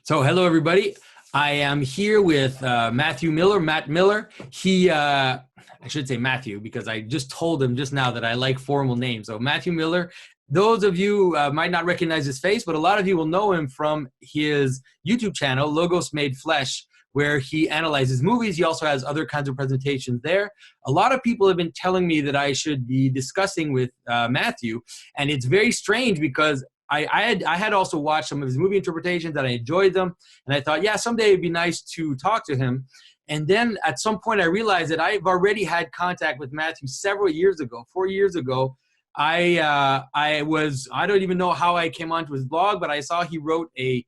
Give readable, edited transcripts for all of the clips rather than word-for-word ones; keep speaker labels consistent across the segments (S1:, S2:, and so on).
S1: So, hello, everybody. I am here with Matthew Miller, Matt Miller. I should say Matthew because I just told him just now that I like formal names. So, Matthew Miller, those of you might not recognize his face, but a lot of you will know him from his YouTube channel, Logos Made Flesh, where he analyzes movies. He also has other kinds of presentations there. A lot of people have been telling me that I should be discussing with Matthew, and it's very strange because I had also watched some of his movie interpretations and I enjoyed them. And I thought, yeah, someday it'd be nice to talk to him. And then at some point I realized that I've already had contact with Matthew several years ago, 4 years ago. I don't even know how I came onto his blog, but I saw he wrote a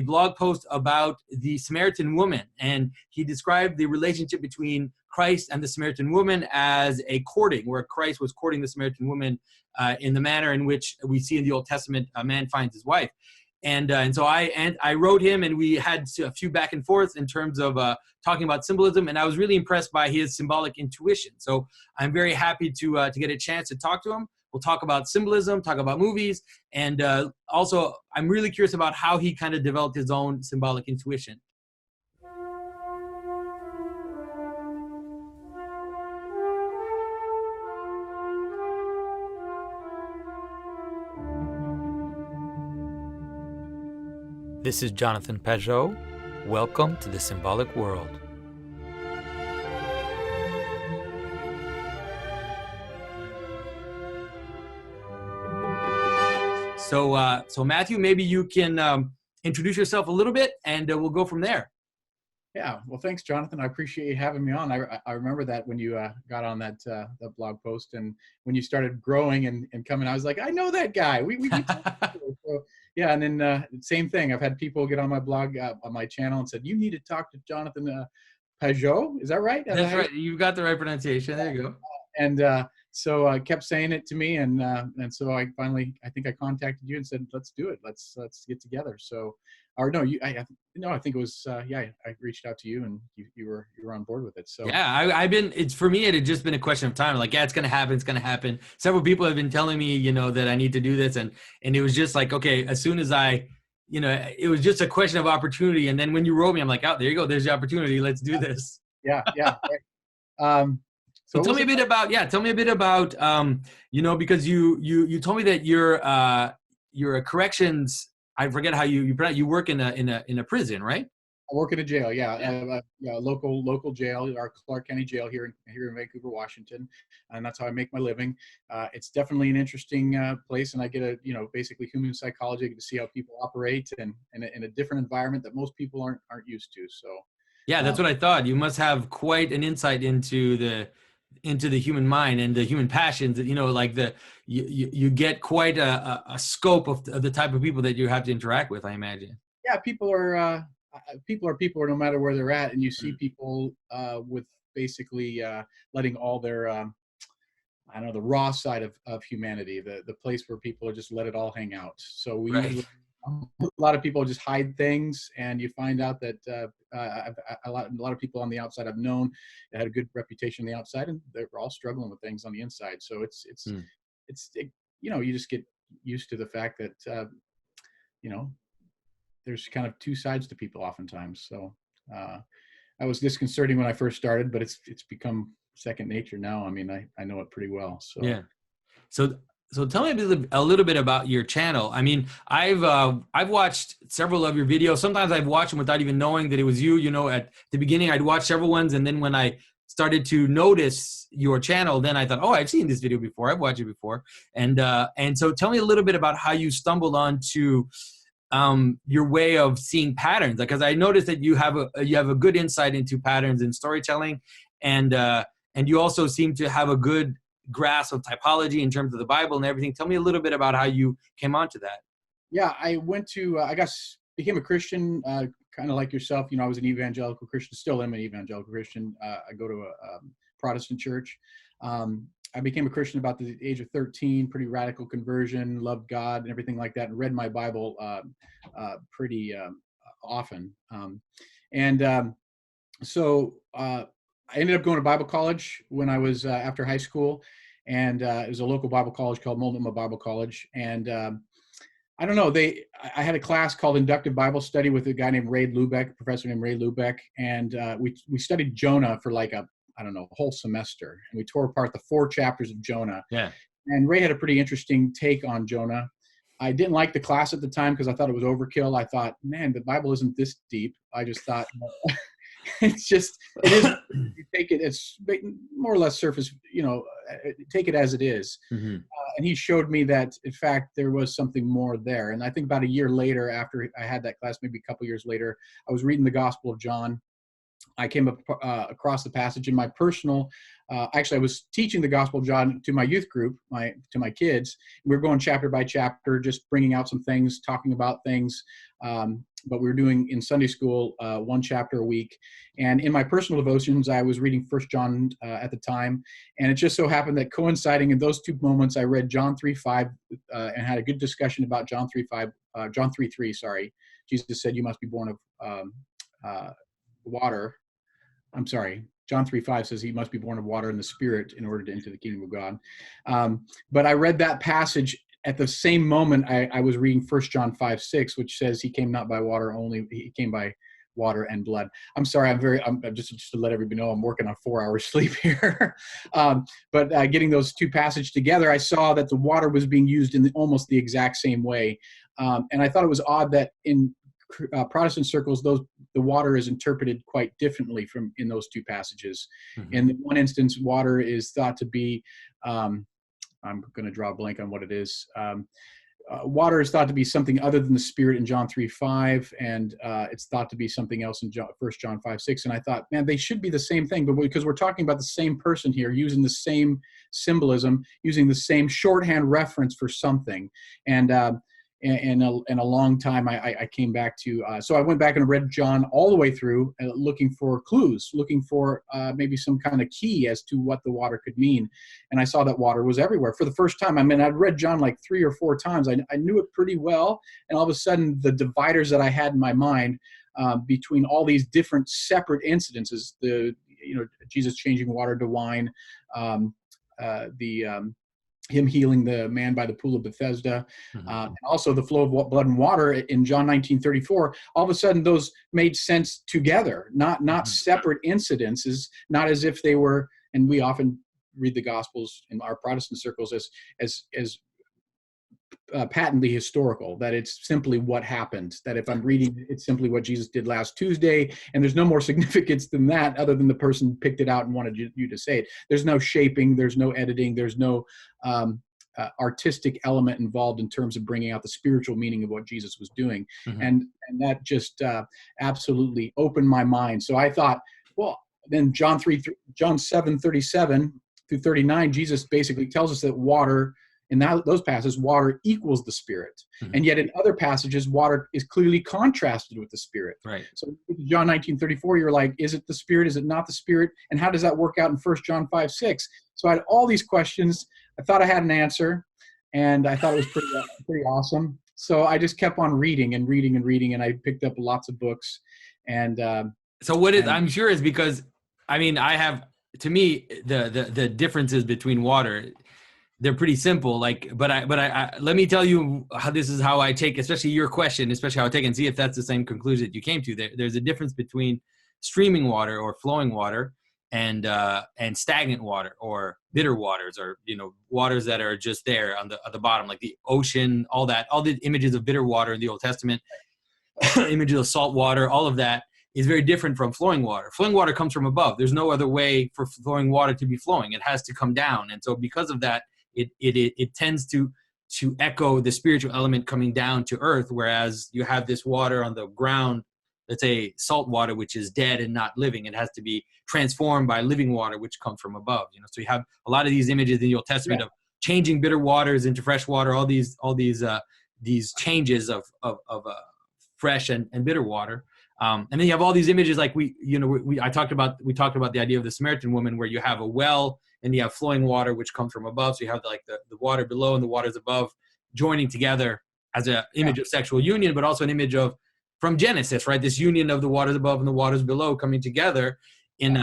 S1: blog post about the Samaritan woman. And he described the relationship between Christ and the Samaritan woman as a courting, where Christ was courting the Samaritan woman in the manner in which we see in the Old Testament a man finds his wife. And so I wrote him, and we had a few back and forths in terms of talking about symbolism, and I was really impressed by his symbolic intuition. So I'm very happy to get a chance to talk to him. We'll talk about symbolism, talk about movies, and also I'm really curious about how he kind of developed his own symbolic intuition. This is Jonathan Pageau. Welcome to the Symbolic World. So Matthew, maybe you can introduce yourself a little bit, and we'll go from there.
S2: Yeah, well, thanks, Jonathan. I appreciate you having me on. I remember that when you got on that blog post, and when you started growing and coming, I was like, I know that guy. We so, yeah, and then same thing. I've had people get on my blog, on my channel, and said, you need to talk to Jonathan Pageau. Is that right?
S1: That's right. You got the right pronunciation. There you go.
S2: And so I kept saying it to me, and so I finally, I think I contacted you and said, let's do it. Let's get together. So, or no, I think it was, I reached out to you, and you were on board with it. So
S1: yeah, it's for me, it had just been a question of time. Like, yeah, it's going to happen. It's going to happen. Several people have been telling me, that I need to do this. And it was just like, okay, as soon as it was just a question of opportunity. And then when you wrote me, I'm like, oh, there you go. There's the opportunity. Let's do this.
S2: Yeah. Right.
S1: So tell me a bit about, because you told me that you're a corrections. I forget how you work in a prison, right?
S2: I work in a jail. Yeah. Local jail, our Clark County Jail here in Vancouver, Washington, and that's how I make my living. It's definitely an interesting place, and I get basically human psychology, I get to see how people operate and in a different environment that most people aren't used to. So
S1: yeah, that's what I thought. You must have quite an insight into the human mind and the human passions. You get quite a scope of the type of people that you have to interact with, I imagine.
S2: Yeah, people are no matter where they're at, and you see people with basically letting all their the raw side of humanity, the place where people are just let it all hang out. So usually, a lot of people just hide things, and you find out that a lot of people on the outside I've known that had a good reputation on the outside, and they're all struggling with things on the inside. So you just get used to the fact that there's kind of two sides to people oftentimes. So that was disconcerting when I first started, but it's become second nature now. I mean, I know it pretty well. So
S1: yeah. So tell me a little bit about your channel. I mean, I've watched several of your videos. Sometimes I've watched them without even knowing that it was you. At the beginning, I'd watch several ones, and then when I started to notice your channel, then I thought, oh, I've seen this video before. I've watched it before. And so tell me a little bit about how you stumbled onto your way of seeing patterns, because I noticed that you have a good insight into patterns in storytelling, and you also seem to have a good grasp of typology in terms of the Bible and everything. Tell me a little bit about how you came onto that.
S2: Yeah, I went to became a Christian, kind of like yourself. I was an evangelical Christian, still am an evangelical Christian. I go to a Protestant church. I became a Christian about the age of 13, pretty radical conversion, loved God and everything like that, and read my Bible pretty often. So I ended up going to Bible college when I was after high school, and it was a local Bible college called Multnomah Bible College. And I don't know. I had a class called Inductive Bible Study with a guy named Ray Lubeck, a professor named Ray Lubeck, and we studied Jonah for like a whole semester, and we tore apart the 4 chapters of Jonah.
S1: Yeah.
S2: And Ray had a pretty interesting take on Jonah. I didn't like the class at the time because I thought it was overkill. I thought, man, the Bible isn't this deep. I just thought, it is. You take it, it's more or less surface. Take it as it is.
S1: Mm-hmm.
S2: And he showed me that, in fact, there was something more there. And I think about a year later, after I had that class, maybe a couple years later, I was reading the Gospel of John. I came up across the passage in my personal. Actually, I was teaching the Gospel of John to my youth group, to my kids. We were going chapter by chapter, just bringing out some things, talking about things. But we were doing in Sunday school 1 chapter a week. And in my personal devotions, I was reading 1 John at the time. And it just so happened that coinciding in those 2 moments, I read John 3:5 and had a good discussion about John 3:3. Sorry, Jesus said, "You must be born of water." I'm sorry. John 3:5 says he must be born of water and the Spirit in order to enter the kingdom of God. But I read that passage at the same moment I was reading 1 John 5:6, which says he came not by water only, he came by water and blood. I'm sorry, I'm just to let everybody know I'm working on 4 hours sleep here. But getting those 2 passages together, I saw that the water was being used in almost the exact same way. And I thought it was odd that in Protestant circles, the water is interpreted quite differently from in those 2 passages.
S1: Mm-hmm.
S2: In one instance, water is thought to be, I'm going to draw a blank on what it is. Water is thought to be something other than the Spirit in John 3:5, and it's thought to be something else in 1 John 5:6. And I thought, man, they should be the same thing, but because we're talking about the same person here, using the same symbolism, using the same shorthand reference for something, and in a long time, I came back to, so I went back and read John all the way through, looking for clues, looking for maybe some kind of key as to what the water could mean. And I saw that water was everywhere for the first time. I mean, I'd read John like 3 or 4 times. I knew it pretty well. And all of a sudden, the dividers that I had in my mind between all these different separate incidences, Jesus changing water to wine, him healing the man by the pool of Bethesda,
S1: Mm-hmm.
S2: and also the flow of blood and water in John 19:34. All of a sudden, those made sense together, not
S1: Mm-hmm.
S2: separate incidences, not as if they were. And we often read the Gospels in our Protestant circles as patently historical, that it's simply what happened, that if I'm reading, it's simply what Jesus did last Tuesday, and there's no more significance than that other than the person picked it out and wanted you to say it. There's no shaping, there's no editing, there's no artistic element involved in terms of bringing out the spiritual meaning of what Jesus was doing.
S1: Mm-hmm.
S2: And that just absolutely opened my mind. So I thought, well, then John 7:37 through 39, Jesus basically tells us that water, in those passages, water equals the Spirit.
S1: Mm-hmm.
S2: And yet in other passages, water is clearly contrasted with the Spirit.
S1: Right.
S2: So John 19:34, you're like, is it the Spirit? Is it not the Spirit? And how does that work out in 1 John 5:6? So I had all these questions. I thought I had an answer, and I thought it was pretty awesome. So I just kept on reading and reading and reading, and I picked up lots of books. And
S1: so I'm sure is because, I mean, to me, the differences between water, they're pretty simple. But I let me tell you how I take, especially your question, especially how I take it, and see if that's the same conclusion that you came to. There's a difference between streaming water or flowing water and stagnant water or bitter waters, or waters that are just there on the bottom, like the ocean, all the images of bitter water in the Old Testament, images of salt water, all of that is very different from flowing water. Flowing water comes from above. There's no other way for flowing water to be flowing. It has to come down, and so because of that, it tends to echo the spiritual element coming down to earth, whereas you have this water on the ground, let's say salt water, which is dead and not living. It has to be transformed by living water, which comes from above. So you have a lot of these images in the Old Testament of changing bitter waters into fresh water, all these changes of fresh and bitter water. And then you have all these images, like we talked about the idea of the Samaritan woman, where you have a well and you have flowing water which comes from above. So you have the water below and the waters above joining together as an image of sexual union, but also an image of, from Genesis, right? This union of the waters above and the waters below coming together in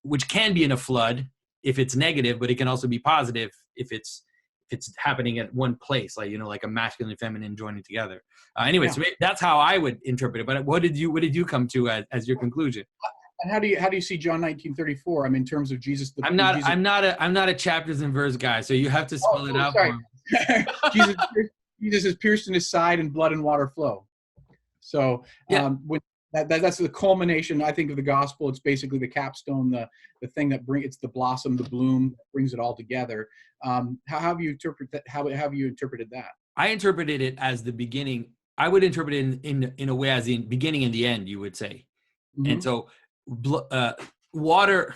S1: which can be in a flood if it's negative, but it can also be positive if it's it's happening at one place, like, like a masculine and feminine joining together. Anyway,
S2: Yeah.
S1: so that's how I would interpret it. But what did you come to as your conclusion?
S2: And how do you see John 19:34? I mean, in terms of Jesus,
S1: I'm not a chapters and verse guy, so you have to spell it out
S2: sorry.
S1: for me.
S2: Jesus is pierced in his side, and blood and water flow. So that's the culmination, I think, of the gospel. It's basically the capstone, the thing that it's the blossom, the bloom that brings it all together. How have you interpreted that? How have you interpreted that?
S1: I interpreted it as the beginning. I would interpret it in a way as the beginning and the end, you would say. Mm-hmm. And so water,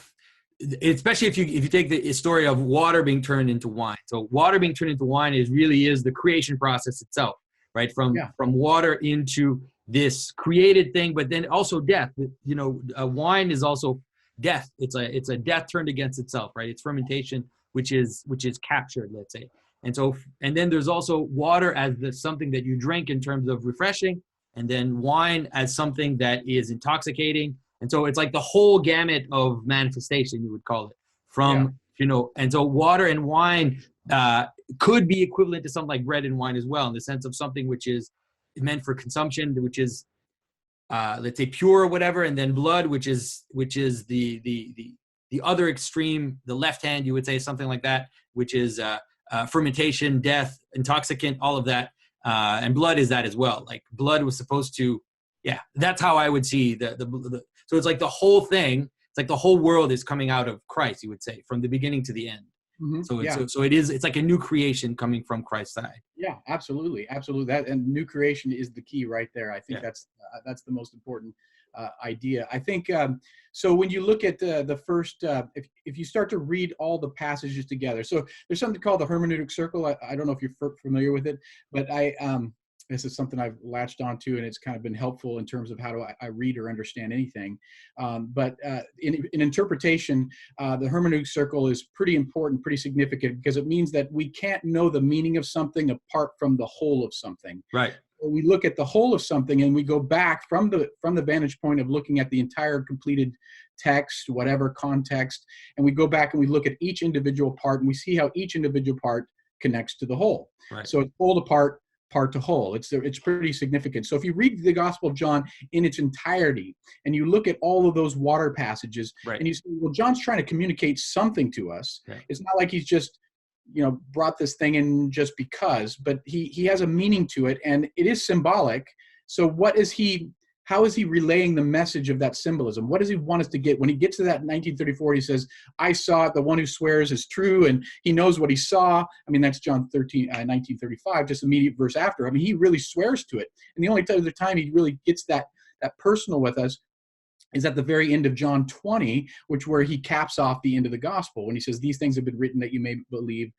S1: especially if you take the story of water being turned into wine. So water being turned into wine really is the creation process itself, right? From water into this created thing, but then also death. Wine is also death. It's a death turned against itself, right? It's fermentation, which is captured, let's say. And then there's also water as something that you drink in terms of refreshing, and then wine as something that is intoxicating. And so it's like the whole gamut of manifestation, you would call it, and so water and wine could be equivalent to something like bread and wine as well, in the sense of something which is meant for consumption, which is, let's say, pure or whatever, and then blood, which is the other extreme, the left hand, you would say, something like that, which is fermentation, death, intoxicant, all of that. And blood is that as well. Like blood was supposed to, that's how I would see the so it's like the whole thing. It's like the whole world is coming out of Christ, you would say, from the beginning to the end. Mm-hmm. So it's like a new creation coming from Christ's side.
S2: Yeah, absolutely. That, and new creation is the key right there. I think that's the most important idea. I think so. When you look at the first, if you start to read all the passages together, so there's something called the hermeneutic circle. I don't know if you're familiar with it, but this is something I've latched onto, and it's kind of been helpful in terms of how do I read or understand anything. But in interpretation, the hermeneutic circle is pretty important, pretty significant, because it means that we can't know the meaning of something apart from the whole of something.
S1: Right.
S2: We look at the whole of something, and we go back from the vantage point of looking at the entire completed text, whatever context, and we go back and we look at each individual part, and we see how each individual part connects to the whole.
S1: Right.
S2: So it's whole to part to whole. It's pretty significant. So if you read the Gospel of John in its entirety, and you look at all of those water passages, and you say, well, John's trying to communicate something to us. Right. It's not like he's just brought this thing in just because, but he has a meaning to it, and it is symbolic. So how is he relaying the message of that symbolism? What does he want us to get? When he gets to that 1934, he says, I saw it, the one who swears is true, and he knows what he saw. I mean, that's John 1935, just immediate verse after. I mean, he really swears to it. And the only other time he really gets that personal with us is at the very end of John 20, where he caps off the end of the gospel, when he says, these things have been written that you may believe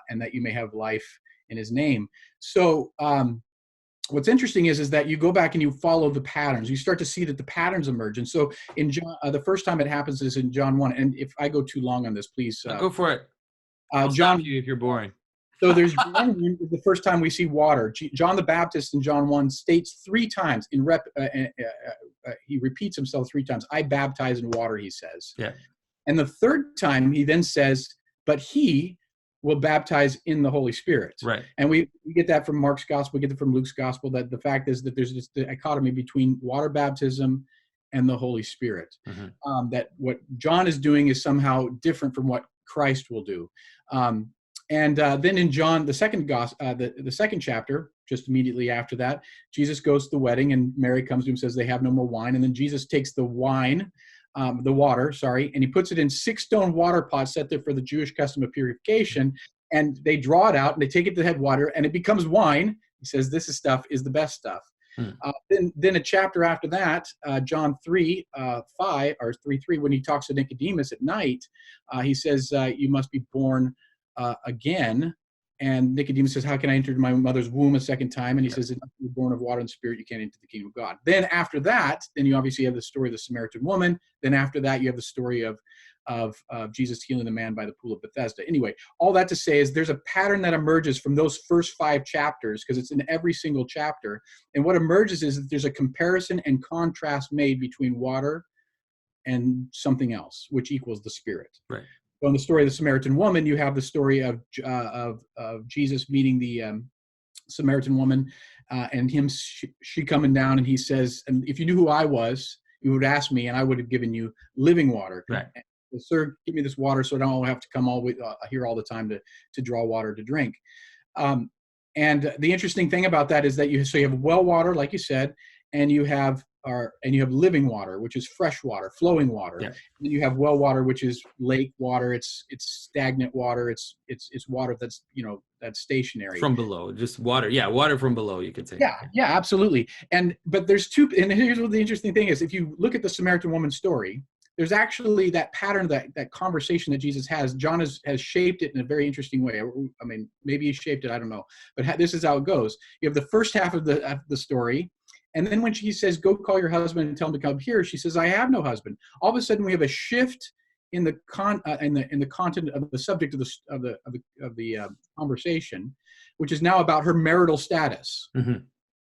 S2: and that you may have life in his name. So what's interesting is that you go back and you follow the patterns. You start to see that the patterns emerge. And so in John, the first time it happens is in John 1. And if I go too long on this, please.
S1: Go for it. I'll
S2: John,
S1: stop you if you're boring.
S2: So there's the first time we see water. John the Baptist in John 1 states 3 times he repeats himself 3 times. I baptize in water, he says.
S1: Yeah. And
S2: the third time he then says, but he will baptize in the Holy Spirit.
S1: Right.
S2: And we get that from Mark's gospel, we get it from Luke's gospel, that the fact is that there's this dichotomy between water baptism and the Holy Spirit. Mm-hmm. That what John is doing is somehow different from what Christ will do. And then in John, the second chapter, just immediately after that, Jesus goes to the wedding, and Mary comes to him and says they have no more wine. And then Jesus takes the water, and he puts it in 6 stone water pots set there for the Jewish custom of purification. And they draw it out, and they take it to headwater, and it becomes wine. He says this stuff is the best stuff. Then a chapter after that, John 3:5 or 3:3, when he talks to Nicodemus at night, he says, you must be born again. And Nicodemus says, how can I enter my mother's womb a second time? And he says, if you're born of water and spirit, you can't enter the kingdom of God. Then after that, then you obviously have the story of the Samaritan woman. Then after that, you have the story of Jesus healing the man by the pool of Bethesda. Anyway, all that to say is there's a pattern that emerges from those first 5 chapters, because it's in every single chapter. And what emerges is that there's a comparison and contrast made between water and something else, which equals the Spirit.
S1: Right.
S2: So in the story of the Samaritan woman, you have the story of Jesus meeting the Samaritan woman, and she coming down, and he says, "And if you knew who I was, you would ask me, and I would have given you living water.
S1: Right.
S2: Sir, give me this water, so I don't have to come all the way here all the time to draw water to drink." And the interesting thing about that is that you have well water, like you said, and you have living water, which is fresh water, flowing water.
S1: Yeah.
S2: And you have well water, which is lake water. It's stagnant water. It's water that's that's stationary
S1: From below, just water. Yeah, water from below, you could say.
S2: Yeah, absolutely. But there's two. And here's what the interesting thing is: if you look at the Samaritan woman story, there's actually that pattern, that conversation that Jesus has. John has shaped it in a very interesting way. I mean, maybe he shaped it, I don't know. But this is how it goes. You have the first half of the story, and then when she says, "Go call your husband and tell him to come here," she says, "I have no husband." All of a sudden, we have a shift in the content of the subject of the conversation, which is now about her marital status.
S1: Mm-hmm.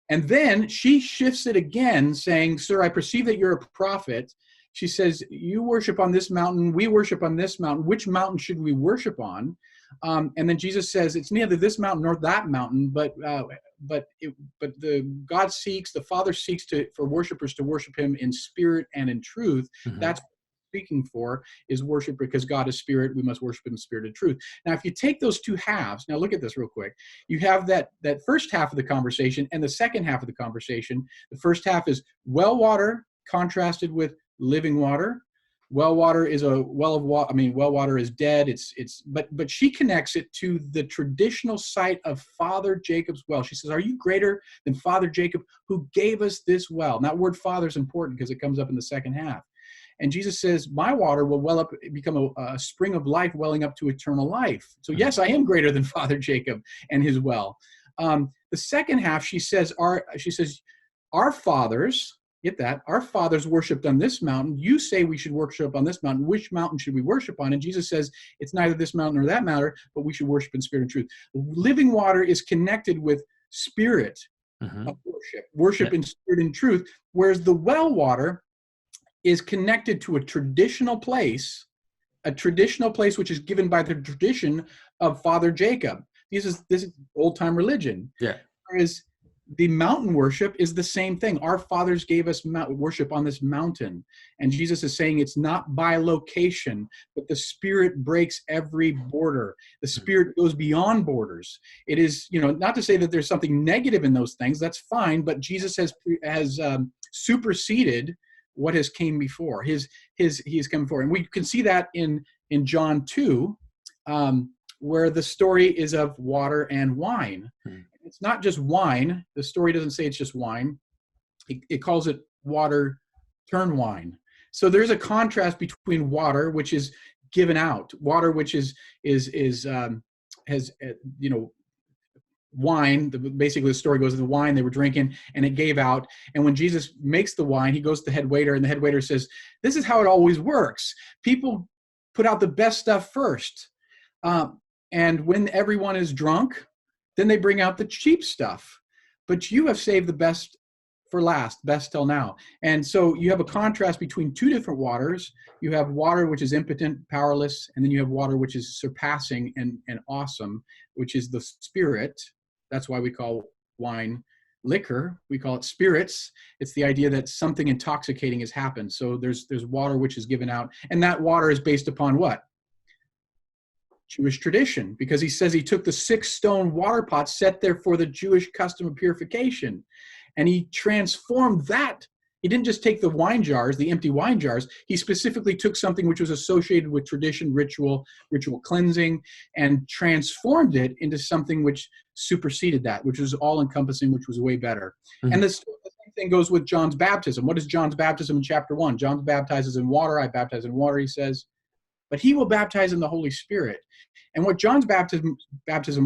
S2: And then she shifts it again, saying, "Sir, I perceive that you're a prophet." She says, "You worship on this mountain, we worship on this mountain. Which mountain should we worship on?" And then Jesus says, "It's neither this mountain nor that mountain, but God seeks, the Father seeks for worshipers to worship Him in spirit and in truth."
S1: Mm-hmm.
S2: That's what we're speaking for, is worship, because God is spirit. We must worship Him in spirit and truth. Now, if you take those two halves, now look at this real quick. You have that first half of the conversation and the second half of the conversation. The first half is well water contrasted with living water. Well water is a well of water. I mean, well water is dead. But she connects it to the traditional site of Father Jacob's well. She says, "Are you greater than Father Jacob, who gave us this well?" And that word "father" is important because it comes up in the second half. And Jesus says, "My water will well up, become a spring of life, welling up to eternal life." So yes, I am greater than Father Jacob and his well. The second half, she says, "Our fathers." Get that? "Our fathers worshipped on this mountain. You say we should worship on this mountain. Which mountain should we worship on?" And Jesus says, "It's neither this mountain nor that mountain, but we should worship in spirit and truth." Living water is connected with spirit of worship in spirit and truth, whereas the well water is connected to a traditional place which is given by the tradition of Father Jacob. This is old-time religion.
S1: Yeah.
S2: Whereas the mountain worship is the same thing. Our fathers gave us worship on this mountain. And Jesus is saying it's not by location, but the Spirit breaks every border. The Spirit goes beyond borders. It is, not to say that there's something negative in those things. That's fine. But Jesus has superseded what has came before. He has come before. And we can see that in John 2, where the story is of water and wine. It's not just wine. The story doesn't say it's just wine. It calls it water turn wine. So there's a contrast between water, which is given out, water which has wine. Basically, the story goes, the wine they were drinking, and it gave out. And when Jesus makes the wine, he goes to the head waiter, and the head waiter says, "This is how it always works. People put out the best stuff first, and when everyone is drunk, then they bring out the cheap stuff. But you have saved the best for last, best till now." And so you have a contrast between two different waters. You have water which is impotent, powerless, and then you have water which is surpassing and awesome, which is the Spirit. That's why we call wine liquor. We call it spirits. It's the idea that something intoxicating has happened. So there's water which is given out, and that water is based upon what? Jewish tradition, because he says he took the 6 stone water pots set there for the Jewish custom of purification, and he transformed that. He didn't just take the wine jars, the empty wine jars. He specifically took something which was associated with tradition, ritual cleansing, and transformed it into something which superseded that, which was all-encompassing, which was way better. Mm-hmm. And the same thing goes with John's baptism. What is John's baptism in chapter 1? John baptizes in water. I baptize in water, he says. But he will baptize in the Holy Spirit. And what John's baptism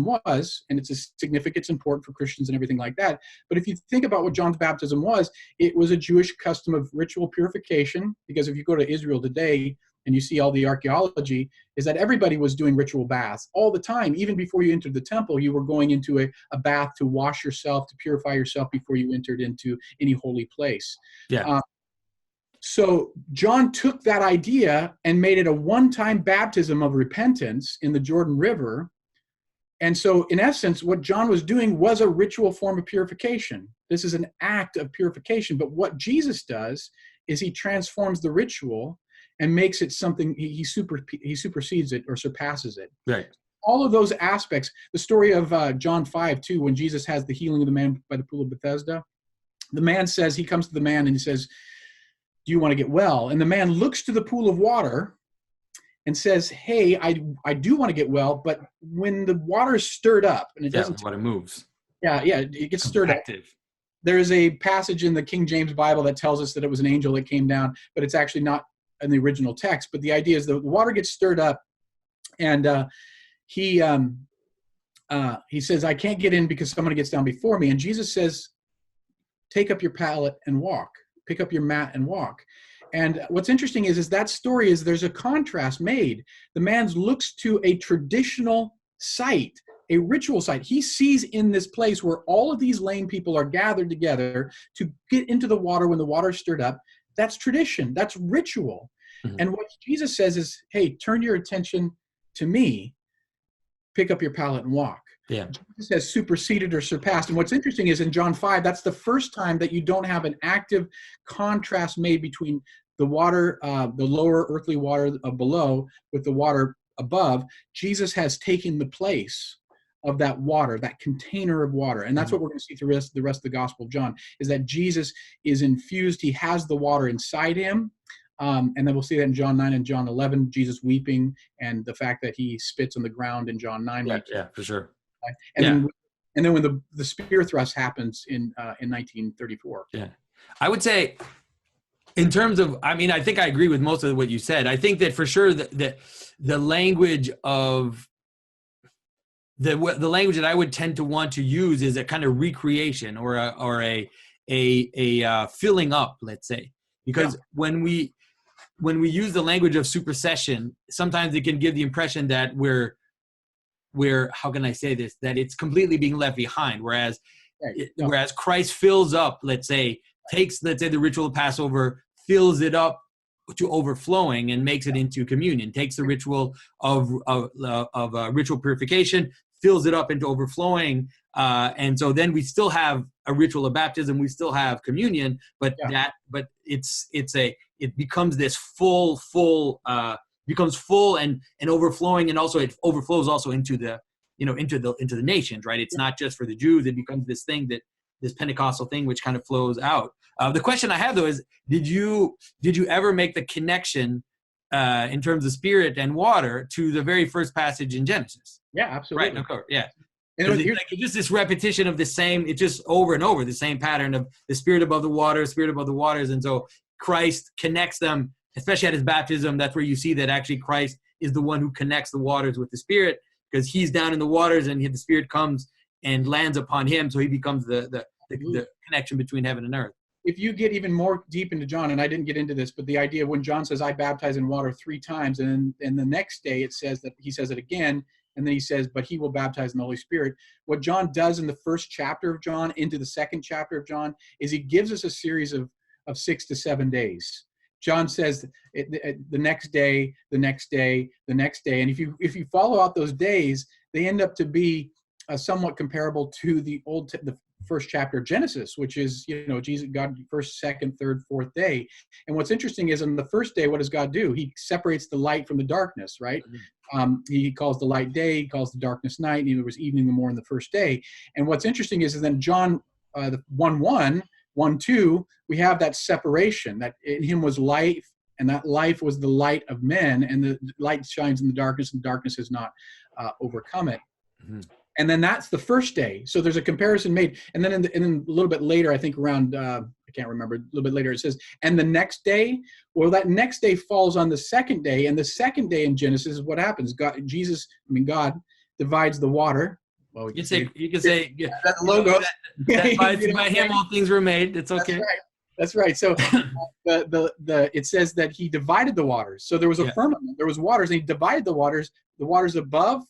S2: was, and it's significant, it's important for Christians and everything like that. But if you think about what John's baptism was, it was a Jewish custom of ritual purification. Because if you go to Israel today and you see all the archaeology, is that everybody was doing ritual baths all the time. Even before you entered the temple, you were going into a bath to wash yourself, to purify yourself before you entered into any holy place.
S1: Yeah.
S2: So John took that idea and made it a one-time baptism of repentance in the Jordan River. And so in essence, what John was doing was a ritual form of purification. This is an act of purification. But what Jesus does is he transforms the ritual and makes it something, he supersedes it or surpasses it.
S1: Right.
S2: All of those aspects, the story of John 5 too, when Jesus has the healing of the man by the pool of Bethesda, the man says, he comes to the man and he says, do you want to get well? And the man looks to the pool of water and says, hey, I do want to get well, but when the water is stirred up, and it doesn't,
S1: when it moves.
S2: Yeah, it gets stirred
S1: active.
S2: up. There is a passage in the King James Bible that tells us that it was an angel that came down, but it's actually not in the original text. But the idea is the water gets stirred up, and he says, I can't get in because someone gets down before me. And Jesus says, take up your pallet and walk. Pick up your mat and walk. And what's interesting is that story is there's a contrast made. The man looks to a traditional site, a ritual site. He sees in this place where all of these lame people are gathered together to get into the water when the water is stirred up. That's tradition. That's ritual. Mm-hmm. And what Jesus says is, hey, turn your attention to me. Pick up your pallet and walk.
S1: Yeah.
S2: Jesus has superseded or surpassed. And what's interesting is in John 5, that's the first time that you don't have an active contrast made between the water, the lower earthly water below with the water above. Jesus has taken the place of that water, that container of water. And that's what we're going to see through the rest of the Gospel of John, is that Jesus is infused. He has the water inside him. And then we'll see that in John 9 and John 11, Jesus weeping, and the fact that he spits on the ground in John 9.
S1: Yeah, for sure.
S2: And then when the spear thrust happens in 1934.
S1: Yeah. I would say in terms of, I mean, I think I agree with most of what you said. I think that for sure the language of the language that I would tend to want to use is a kind of recreation or a filling up, let's say, because when we use the language of supersession, sometimes it can give the impression that we're how can I say this, that it's completely being left behind, whereas Christ fills up, let's say, takes, let's say, the ritual of Passover, fills it up to overflowing and makes it into communion, takes the ritual of ritual purification, fills it up into overflowing, and so then we still have a ritual of baptism, we still have communion, but it becomes this becomes full and overflowing, and also it overflows also into the nations, right? It's not just for the Jews. It becomes this thing, that this Pentecostal thing, which kind of flows out. The question I have though is, did you ever make the connection in terms of spirit and water to the very first passage in Genesis?
S2: Yeah, absolutely.
S1: Right, of course, yeah.
S2: And
S1: it's just this repetition of the same, it's just over and over, the same pattern of the spirit above the water, spirit above the waters. And so Christ connects them, especially at his baptism. That's where you see that actually Christ is the one who connects the waters with the Spirit, because he's down in the waters and the Spirit comes and lands upon him. So he becomes the connection between heaven and earth.
S2: If you get even more deep into John, and I didn't get into this, but the idea when John says, I baptize in water 3 times, and the next day it says that he says it again, and then he says, but he will baptize in the Holy Spirit. What John does in the first chapter of John into the second chapter of John is he gives us a series of 6 to 7 days. John says the next day, the next day, the next day. And if you follow out those days, they end up to be somewhat comparable to the first chapter of Genesis, which is, Jesus, God, first, second, third, fourth day. And what's interesting is on the first day, what does God do? He separates the light from the darkness, right? He calls the light day, he calls the darkness night, and there was evening and morning the first day. And what's interesting is then John 1:2, we have that separation, that in him was life, and that life was the light of men, and the light shines in the darkness, and darkness has not overcome it. Mm-hmm. And then that's the first day. So there's a comparison made. And then and then a little bit later, I think around, I can't remember, a little bit later, it says, and the next day, well, that next day falls on the second day. And the second day in Genesis is what happens. God divides the water. Well,
S1: you can say yeah,
S2: that logo.
S1: That by him all things were made. It's okay.
S2: That's right. So it says that he divided the waters. So there was a firmament, there was waters, and he divided the waters above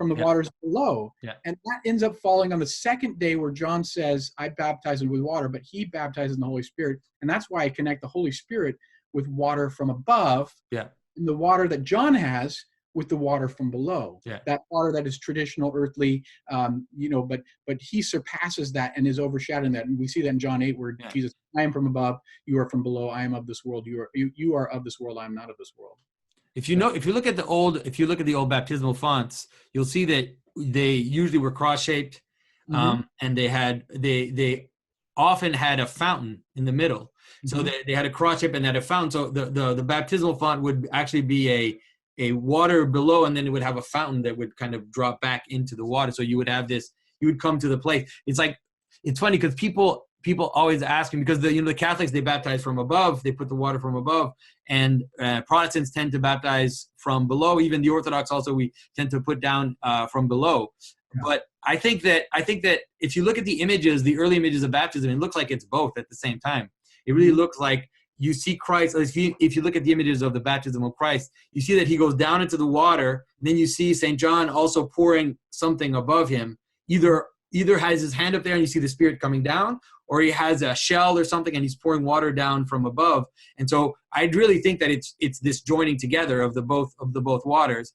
S2: from the waters below.
S1: Yeah.
S2: And that ends up falling on the second day where John says, I baptize him with water, but he baptizes in the Holy Spirit. And that's why I connect the Holy Spirit with water from above,
S1: Yeah.
S2: and the water that John has with the water from below.
S1: Yeah.
S2: That water that is traditional, earthly, but he surpasses that and is overshadowing that. And we see that in John 8, where Jesus, I am from above, you are from below, I am of this world, you are of this world, I am not of this world.
S1: If you look at the old baptismal fonts, you'll see that they usually were cross-shaped, and they often had a fountain in the middle. So they had a cross shape and had a fountain. So the baptismal font would actually be a water below, and then it would have a fountain that would kind of drop back into the water. So you would have this, you would come to the place. It's funny because people always ask me, because the Catholics, they baptize from above, they put the water from above, and Protestants tend to baptize from below. Even the Orthodox also, we tend to put down from below. Yeah. But I think that if you look at the images, the early images of baptism, it looks like it's both at the same time. It really looks like you see Christ. If you look at the images of the baptism of Christ, you see that he goes down into the water. Then you see St. John also pouring something above him. Either has his hand up there and you see the Spirit coming down, or he has a shell or something and he's pouring water down from above. And so I really think that it's this joining together of the both waters.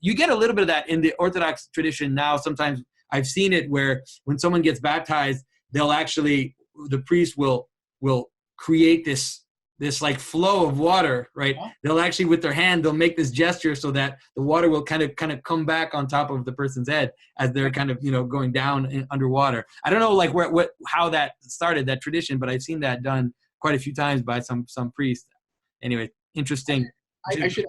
S1: You get a little bit of that in the Orthodox tradition now. Sometimes I've seen it where when someone gets baptized, the priest will create this like flow of water, right? They'll actually, with their hand, they'll make this gesture so that the water will kind of come back on top of the person's head as they're kind of, going down underwater. I don't know like how that started, that tradition, but I've seen that done quite a few times by some priests. Anyway, interesting.
S2: I should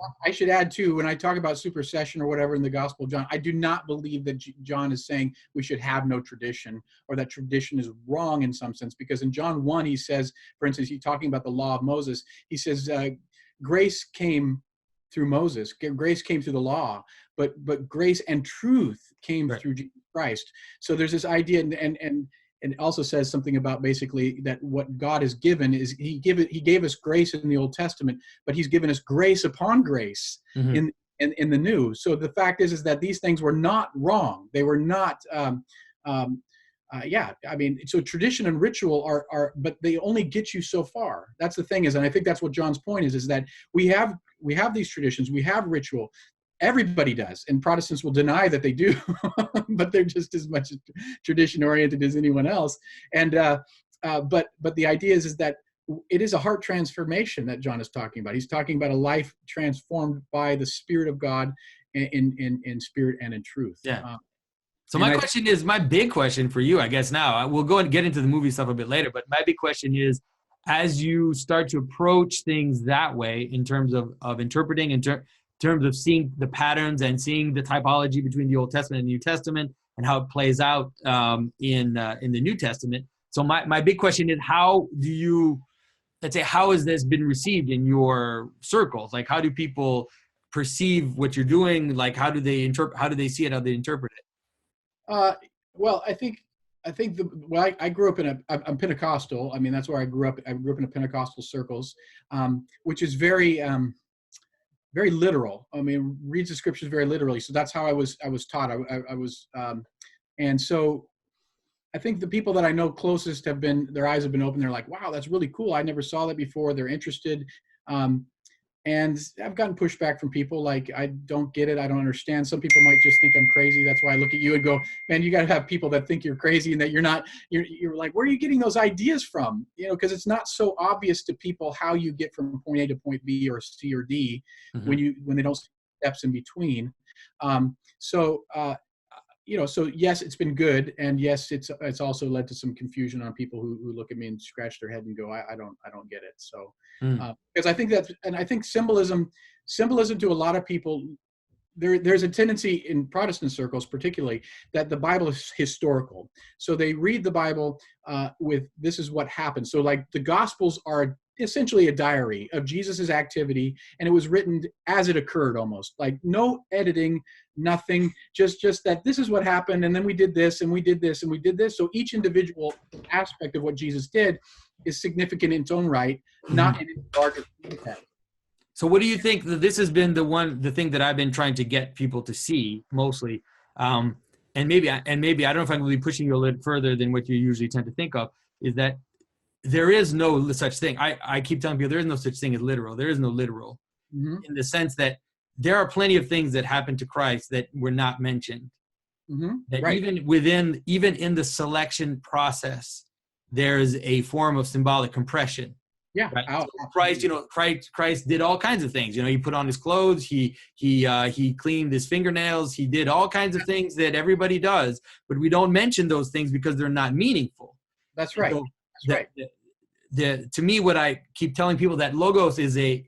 S2: add too, when I talk about supersession or whatever in the Gospel of John, I do not believe that John is saying we should have no tradition, or that tradition is wrong in some sense, because in John 1 he says, for instance, he's talking about the law of Moses. He says grace came through Moses, grace came through the law, but grace and truth came through Jesus Christ. So there's this idea, and it also says something about basically that what God has given is he gave us grace in the Old Testament, but he's given us grace upon grace in the New. So the fact is that these things were not wrong. They were not, so tradition and ritual are, but they only get you so far. That's the thing is, and I think that's what John's point is that we have these traditions, we have ritual. Everybody does, and Protestants will deny that they do, but they're just as much tradition-oriented as anyone else. And but the idea is that it is a heart transformation that John is talking about. He's talking about a life transformed by the Spirit of God in spirit and in truth.
S1: Yeah. So my big question for you, I guess now, we'll go and get into the movie stuff a bit later, but my big question is, as you start to approach things that way in terms of interpreting, in terms of seeing the patterns and seeing the typology between the Old Testament and the New Testament and how it plays out in the New Testament. So my big question is, how has this been received in your circles? Like, how do people perceive what you're doing? Like, how do they see it? How do they interpret it?
S2: Well, I think I grew up I'm Pentecostal. I mean, that's where I grew up. I grew up in a Pentecostal circles, which is very literal. I mean, reads the scriptures very literally. So that's how I was taught. I was, and so I think the people that I know closest their eyes have been open. They're like, wow, that's really cool. I never saw that before. They're interested. And I've gotten pushback from people like, I don't get it. I don't understand. Some people might just think I'm crazy. That's why I look at you and go, man, you got to have people that think you're crazy and that you're not, you're like, where are you getting those ideas from? Because it's not so obvious to people how you get from point A to point B or C or D when they don't see steps in between. So yes, it's been good. And yes, it's also led to some confusion on people who look at me and scratch their head and go, I don't get it. So, because I think and I think symbolism to a lot of people, there's a tendency in Protestant circles, particularly, that the Bible is historical. So they read the Bible with, this is what happened. So like the Gospels are essentially a diary of Jesus's activity, and it was written as it occurred, almost like no editing, nothing, just that this is what happened, and then we did this, and we did this, and we did this. So each individual aspect of what Jesus did is significant in its own right, not in its larger context.
S1: So what do you think that this has been the thing that I've been trying to get people to see mostly? Um, and maybe I don't know if I'm going to be pushing you a little further than what you usually tend to think of, is that there is no such thing. I keep telling people there is no such thing as literal. There is no literal,
S2: Mm-hmm.
S1: in the sense that there are plenty of things that happened to Christ that were not mentioned.
S2: Mm-hmm.
S1: That
S2: Right.
S1: even in the selection process, there's a form of symbolic compression.
S2: Yeah.
S1: Right.
S2: Oh,
S1: So Christ did all kinds of things. He put on his clothes. He cleaned his fingernails. He did all kinds of things that everybody does, but we don't mention those things because they're not meaningful.
S2: that's
S1: And
S2: right.
S1: so
S2: That's right.
S1: to me, what I keep telling people, that logos is a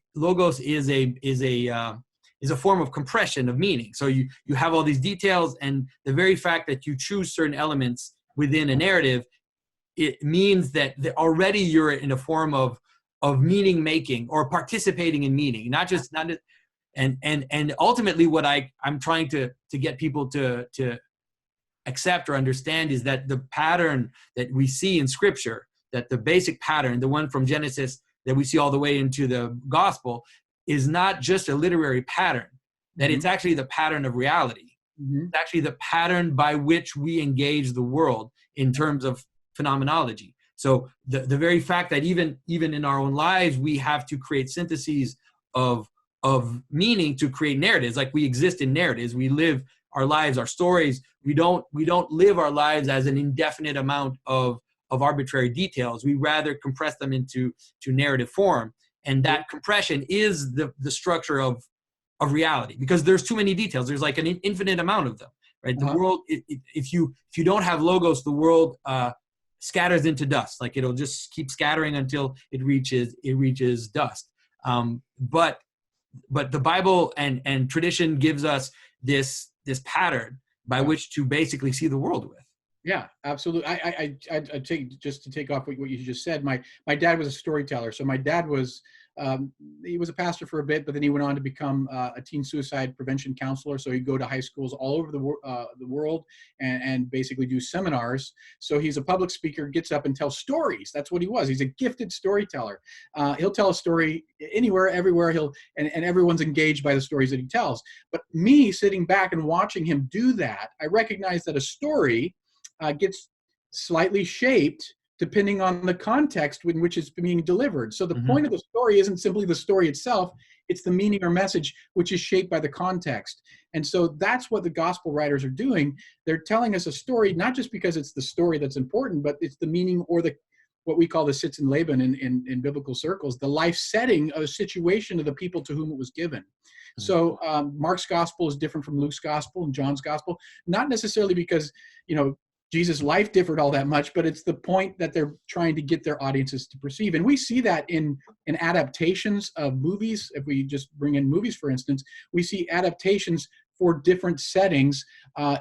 S1: form of compression of meaning. So you have all these details, and the very fact that you choose certain elements within a narrative, it means that already you're in a form of meaning making or participating in meaning, not and ultimately what I'm trying to get people to accept or understand is that the pattern that we see in Scripture, that the basic pattern, the one from Genesis that we see all the way into the gospel, is not just a literary pattern, that it's actually the pattern of reality.
S2: Mm-hmm.
S1: It's actually the pattern by which we engage the world in terms of phenomenology. So the very fact that even in our own lives, we have to create syntheses of meaning to create narratives. Like, we exist in narratives. We live our lives, our stories. We don't live our lives as an indefinite amount of arbitrary details. We rather compress them into narrative form. And that compression is the structure of reality, because there's too many details. There's like an infinite amount of them, right? The world, if you don't have logos, the world scatters into dust. Like, it'll just keep scattering until it reaches dust. But the Bible and tradition gives us this pattern by which to basically see the world with.
S2: Yeah, absolutely. I take off what you just said. My dad was a storyteller. So my dad was he was a pastor for a bit, but then he went on to become a teen suicide prevention counselor. So he'd go to high schools all over the world and basically do seminars. So he's a public speaker, gets up and tells stories. That's what he was. He's a gifted storyteller. He'll tell a story anywhere, everywhere. And everyone's engaged by the stories that he tells. But me sitting back and watching him do that, I recognize that a story gets slightly shaped depending on the context in which it's being delivered. So the point of the story isn't simply the story itself, it's the meaning or message which is shaped by the context. And so that's what the gospel writers are doing. They're telling us a story, not just because it's the story that's important, but it's the meaning or what we call the sitz and leben in biblical circles, the life setting of a situation of the people to whom it was given. So Mark's gospel is different from Luke's gospel and John's gospel, not necessarily because, Jesus' life differed all that much, but it's the point that they're trying to get their audiences to perceive. And we see that in adaptations of movies. If we just bring in movies, for instance, we see adaptations for different settings.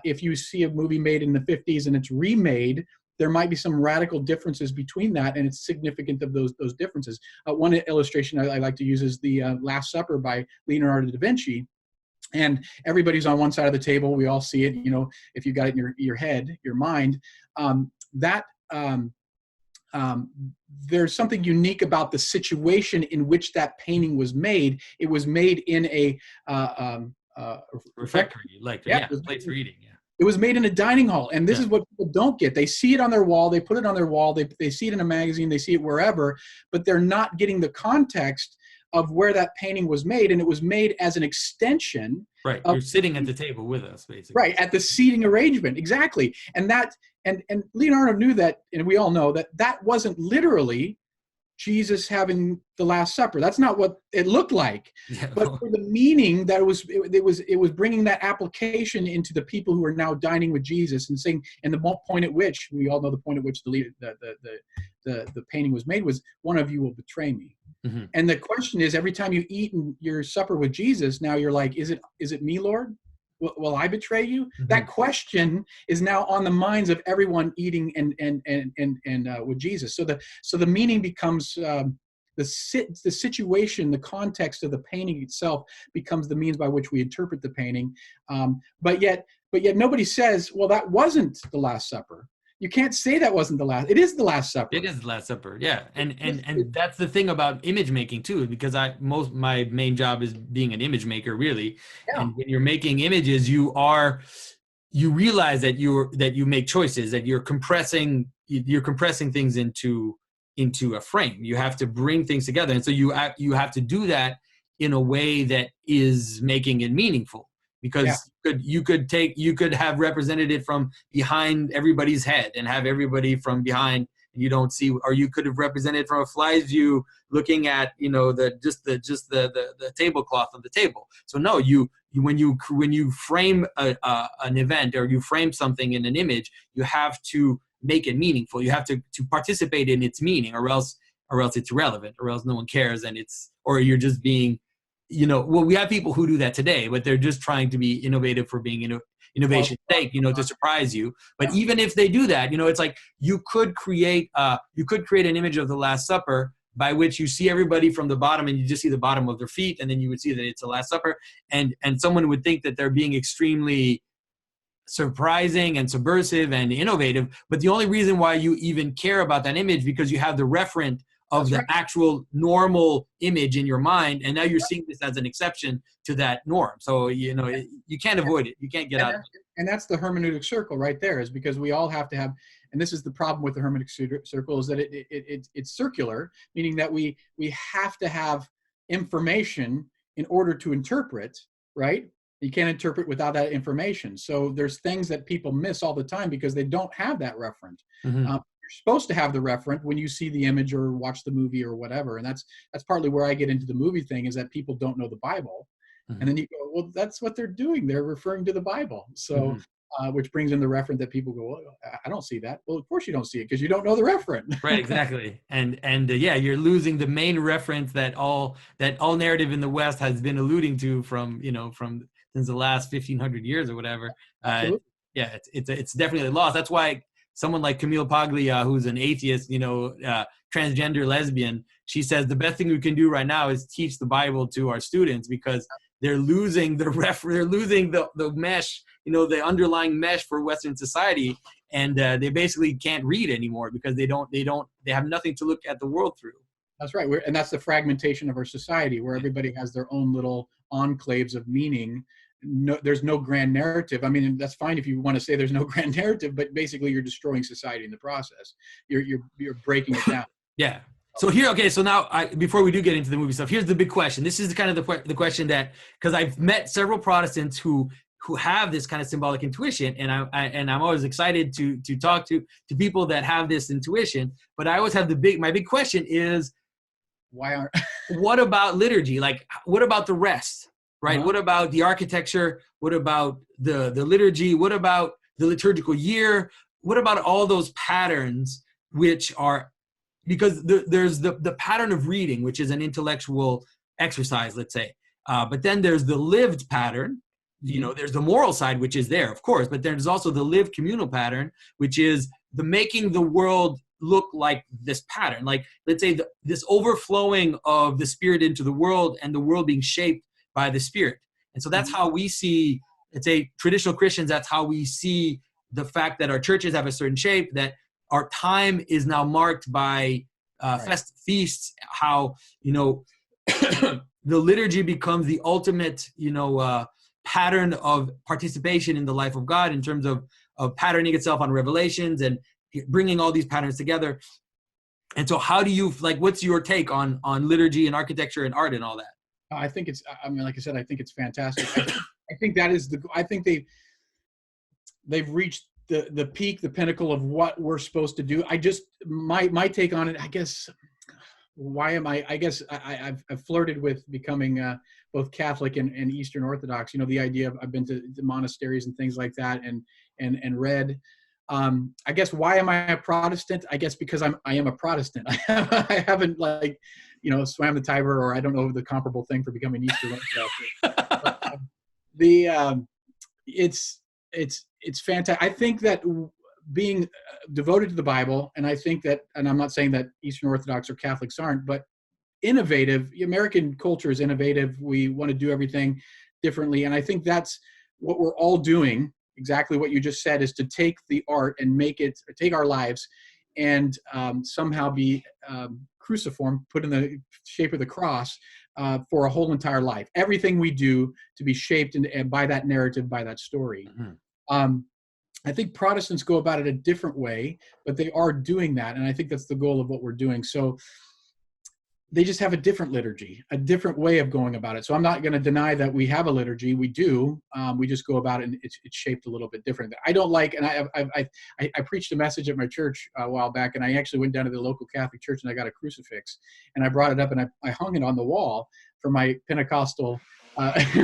S2: If you see a movie made in the 50s and it's remade, there might be some radical differences between that, and it's significant of those differences. One illustration I like to use is the Last Supper by Leonardo da Vinci. And everybody's on one side of the table. We all see it, if you got it in your head, your mind. There's something unique about the situation in which that painting was made. It was made in a
S1: refectory, place for eating. Yeah.
S2: It was made in a dining hall. And this is what people don't get. They see it on their wall. They put it on their wall. They see it in a magazine. They see it wherever. But they're not getting the context of where that painting was made, and it was made as an extension.
S1: Right, you're sitting at the table with us, basically.
S2: Right, at the seating arrangement, exactly. And Leonardo knew that, and we all know that wasn't literally Jesus having the Last Supper. That's not what it looked like. Yeah. But for the meaning that it was bringing that application into the people who are now dining with Jesus and saying, and the point at which we all know the point at which the painting was made was, one of you will betray me. Mm-hmm. And the question is, every time you eat your supper with Jesus, now you're like, is it me, Lord? Will I betray you? Mm-hmm. That question is now on the minds of everyone eating and with Jesus. So the meaning becomes the situation, the context of the painting itself becomes the means by which we interpret the painting. But yet nobody says, well, that wasn't the Last Supper. You can't say that wasn't the last. It is the Last Supper.
S1: It is the Last Supper, yeah. And that's the thing about image making too, because my main job is being an image maker, really. Yeah. And when you're making images, you are you realize that you make choices, that you're compressing things into a frame. You have to bring things together, and so you have to do that in a way that is making it meaningful.
S2: Yeah.
S1: Because you could have represented it from behind everybody's head and have everybody from behind, and you don't see, or you could have represented from a fly's view, looking at the tablecloth of the table. So no, when you frame an event, or you frame something in an image, you have to make it meaningful. You have to participate in its meaning, or else it's irrelevant, or else no one cares, or you're just being, well, we have people who do that today, but they're just trying to be innovative for being innovation's sake, to surprise you. But even if they do that, it's like you could create an image of the Last Supper by which you see everybody from the bottom, and you just see the bottom of their feet, and then you would see that it's the Last Supper, and someone would think that they're being extremely surprising and subversive and innovative. But the only reason why you even care about that image, because you have the referent of the actual normal image in your mind, and now you're seeing this as an exception to that norm. So you can't avoid it. You can't get out of it.
S2: And that's the hermeneutic circle right there, is because we all have to have, and this is the problem with the hermeneutic circle, is that it's circular, meaning that we have to have information in order to interpret, right? You can't interpret without that information. So there's things that people miss all the time because they don't have that referent.
S1: Mm-hmm.
S2: You're supposed to have the referent when you see the image or watch the movie or whatever. And that's partly where I get into the movie thing, is that people don't know the Bible.
S1: Mm-hmm.
S2: And then you go, well, that's what they're doing. They're referring to the Bible. So, which brings in the referent that people go, well, I don't see that. Well, of course you don't see it, because you don't know the referent.
S1: Right, exactly. And you're losing the main reference that all narrative in the West has been alluding to from since the last 1,500 years or whatever. It's definitely lost. That's why someone like Camille Paglia, who's an atheist, transgender lesbian, she says the best thing we can do right now is teach the Bible to our students, because they're losing they're losing the mesh, the underlying mesh for Western society, and they basically can't read anymore because they have nothing to look at the world through.
S2: That's right. And that's the fragmentation of our society, where everybody has their own little enclaves of meaning. No, there's no grand narrative. I mean, that's fine if you want to say there's no grand narrative, but basically you're destroying society in the process. You're breaking it down.
S1: Yeah. So now before we do get into the movie stuff, here's the big question. This is kind of the question that, because I've met several Protestants who have this kind of symbolic intuition, and I'm always excited to talk to people that have this intuition. But I always have my big question is, what about liturgy? Like, what about the rest? Right? What about the architecture? What about the liturgy? What about the liturgical year? What about all those patterns, which are, because there's the pattern of reading, which is an intellectual exercise, let's say. But then there's the lived pattern. There's the moral side, which is there, of course, but there's also the lived communal pattern, which is the making the world look like this pattern. Like, let's say this overflowing of the Spirit into the world, and the world being shaped by the Spirit. And so that's how we see, let's say, traditional Christians, that's how we see the fact that our churches have a certain shape, that our time is now marked by feasts, how, the liturgy becomes the ultimate, pattern of participation in the life of God, in terms of patterning itself on revelations and bringing all these patterns together. And so how do you, what's your take on liturgy and architecture and art and all that?
S2: I think it's, like I said, I think it's fantastic. I think that is I think they've reached the peak, the pinnacle of what we're supposed to do. My take on it, I guess, I've flirted with becoming both Catholic and Eastern Orthodox. The idea of, I've been to the monasteries and things like that, and read. I guess, why am I a Protestant? I guess because I am a Protestant. I haven't swam the Tiber, or I don't know the comparable thing for becoming Eastern Orthodox. It's fantastic. I think that being devoted to the Bible, and I think that, and I'm not saying that Eastern Orthodox or Catholics aren't, but innovative. American culture is innovative. We want to do everything differently, and I think that's what we're all doing. Exactly what you just said, is to take the art and take our lives and somehow be cruciform, put in the shape of the cross for a whole entire life. Everything we do to be shaped by that narrative, by that story. I think Protestants go about it a different way, but they are doing that, and I think that's the goal of what we're doing. So they just have a different liturgy, a different way of going about it. So I'm not going to deny that we have a liturgy. We do. We just go about it, and it's shaped a little bit different. I don't like, and I preached a message at my church a while back, and I actually went down to the local Catholic church, and I got a crucifix, and I brought it up, and I hung it on the wall for my Pentecostal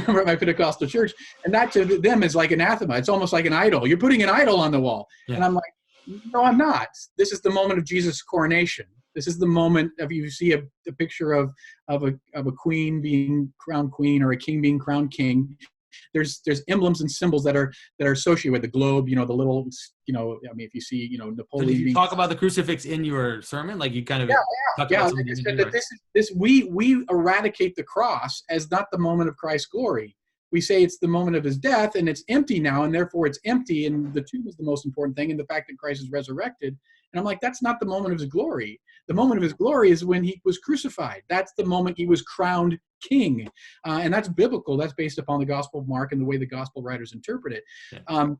S2: for my Pentecostal church, and that to them is like anathema. It's almost like an idol. You're putting an idol on the wall, and I'm like, no, I'm not. This is the moment of Jesus' coronation. This is the moment of, you see a picture of a queen being crowned queen, or a king being crowned king. There's emblems and symbols that are associated with the globe. You know, the little, I mean, if you see, Napoleon.
S1: So did you talk about the crucifix in your sermon? Like you kind of
S2: talk about some of the imagery, that this we eradicate the cross as not the moment of Christ's glory. We say it's the moment of his death, and it's empty now, and therefore it's empty, and the tomb is the most important thing, and the fact that Christ is resurrected. And I'm like, that's not the moment of his glory. The moment of his glory is when he was crucified. That's the moment he was crowned king. And that's biblical. That's based upon the Gospel of Mark and the way the Gospel writers interpret it.
S1: Yeah. And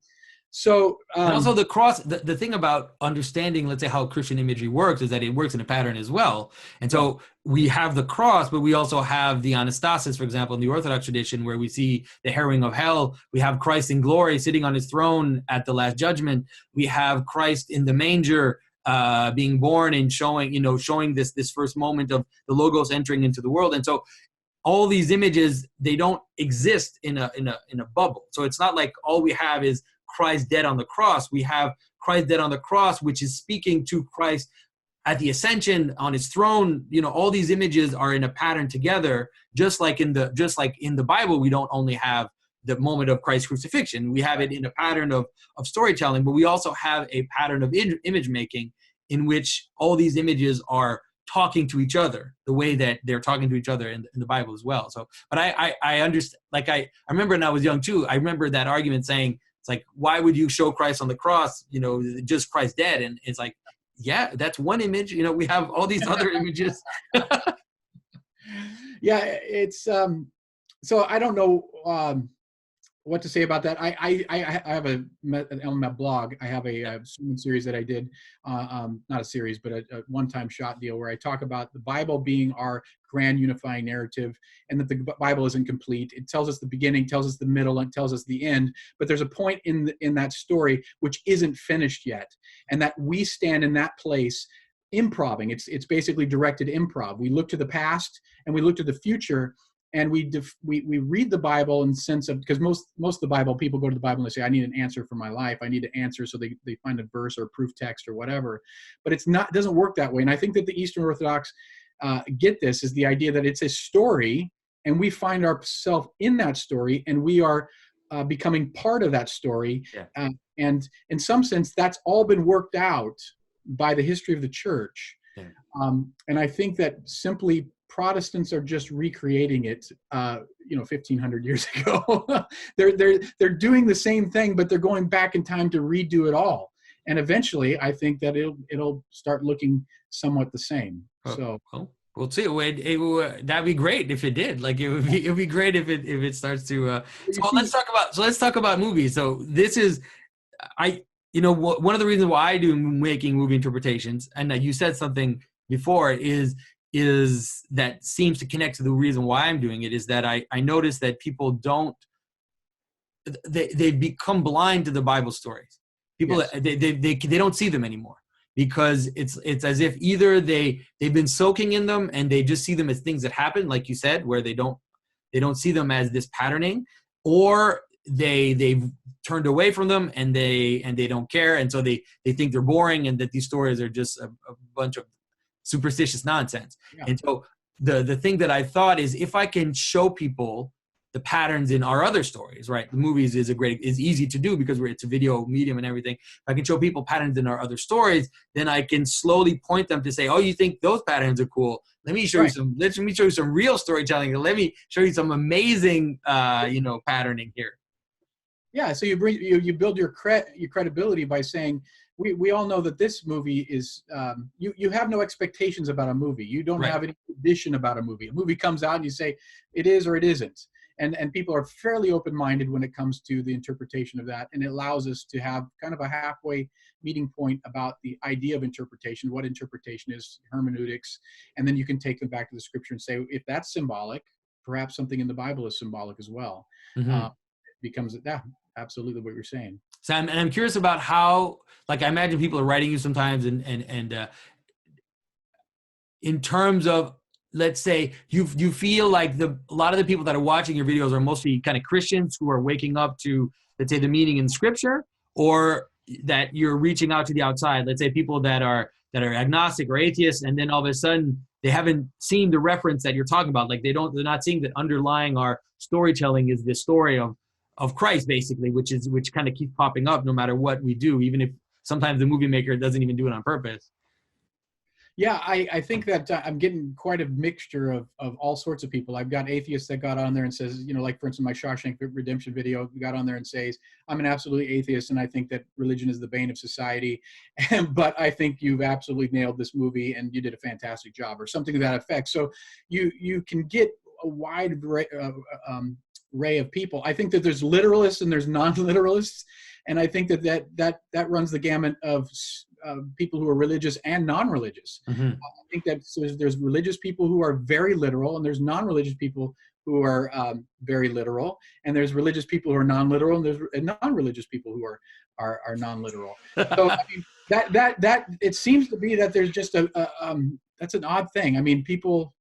S1: also the cross, the thing about understanding, let's say, how Christian imagery works is that it works in a pattern as well. And so we have the cross, but we also have the Anastasis, for example, in the Orthodox tradition, where we see the harrowing of hell. We have Christ in glory sitting on his throne at the last judgment. We have Christ in the manger being born and showing this first moment of the Logos entering into the world. And so all these images, they don't exist in a bubble. So it's not like all we have is Christ dead on the cross. We have Christ dead on the cross, which is speaking to Christ at the ascension on his throne. All these images are in a pattern together, just like in the Bible. We don't only have the moment of Christ's crucifixion. We have it in a pattern of storytelling, but we also have a pattern of image making in which all these images are talking to each other the way that they're talking to each other in the Bible as well. So, but I understand, like I remember when I was young too, I remember that argument saying, it's like, why would you show Christ on the cross, just Christ dead? And it's like, yeah, that's one image. We have all these other images.
S2: Yeah, it's so I don't know what to say about that. I have on my blog, I have a sermon series that I did, not a series, but a one-time shot deal where I talk about the Bible being our grand unifying narrative, and that the Bible isn't complete. It tells us the beginning, tells us the middle, and tells us the end, but there's a point in that story which isn't finished yet, and that we stand in that place improving. It's basically directed improv. We look to the past and we look to the future, and we read the Bible in the sense of, because most of the Bible, people go to the Bible and they say, I need an answer for my life. I need an answer. So they find a verse or a proof text or whatever. But it doesn't work that way. And I think that the Eastern Orthodox get this, is the idea that it's a story, and we find ourselves in that story, and we are becoming part of that story.
S1: Yeah.
S2: And in some sense, that's all been worked out by the history of the church.
S1: Yeah.
S2: And I think that simply Protestants are just recreating it, 1,500 years ago. they're doing the same thing, but they're going back in time to redo it all. And eventually, I think that it'll start looking somewhat the same. So
S1: we'll see. That'd be great if it did. Like it'd be great if it starts to. Let's talk about movies. So this is, one of the reasons why I do making movie interpretations, and you said something before, is that seems to connect to the reason why I'm doing it, is that I notice that people they've become blind to the Bible stories. People, yes. they don't see them anymore, because it's as if either they've been soaking in them and they just see them as things that happen, like you said, where they don't see them as this patterning, or they've turned away from them and they don't care, and so they think they're boring, and that these stories are just a bunch of superstitious nonsense. Yeah. And so the thing that I thought is, if I can show people the patterns in our other stories, right? The movies is easy to do because it's a video medium and everything. If I can show people patterns in our other stories, then I can slowly point them to say, oh, you think those patterns are cool? Let me show you let me show you some real storytelling. Let me show you some amazing, patterning here.
S2: Yeah. So you build your credibility by saying, we all know that this movie is, you have no expectations about a movie. You don't have any tradition about a movie. A movie comes out and you say it is or it isn't. and people are fairly open-minded when it comes to the interpretation of that, and it allows us to have kind of a halfway meeting point about the idea of interpretation, what interpretation is, hermeneutics, and then you can take them back to the scripture and say, if that's symbolic, perhaps something in the Bible is symbolic as well.
S1: Mm-hmm.
S2: It becomes, yeah, absolutely what you're saying.
S1: So I'm curious about how, like, I imagine people are writing you sometimes, and in terms of, let's say you feel like a lot of the people that are watching your videos are mostly kind of Christians who are waking up to, let's say, the meaning in scripture, or that you're reaching out to the outside, let's say people that are agnostic or atheists, and then all of a sudden they haven't seen the reference that you're talking about. Like they're not seeing that underlying our storytelling is the story of Christ, basically, which kind of keeps popping up no matter what we do, even if sometimes the movie maker doesn't even do it on purpose.
S2: Yeah, I think that I'm getting quite a mixture of all sorts of people. I've got atheists that got on there and says, like, for instance, my Shawshank Redemption video got on there and says, I'm an absolute atheist and I think that religion is the bane of society. But I think you've absolutely nailed this movie and you did a fantastic job, or something to that effect. So you can get a wide array of people. I think that there's literalists and there's non-literalists. And I think that runs the gamut of people who are religious and non-religious.
S1: Mm-hmm.
S2: I think that there's religious people who are very literal, and there's non-religious people who are very literal, and there's religious people who are non-literal, and there's non-religious people who are non-literal. So I mean, that it seems to be that there's just that's an odd thing. I mean, people,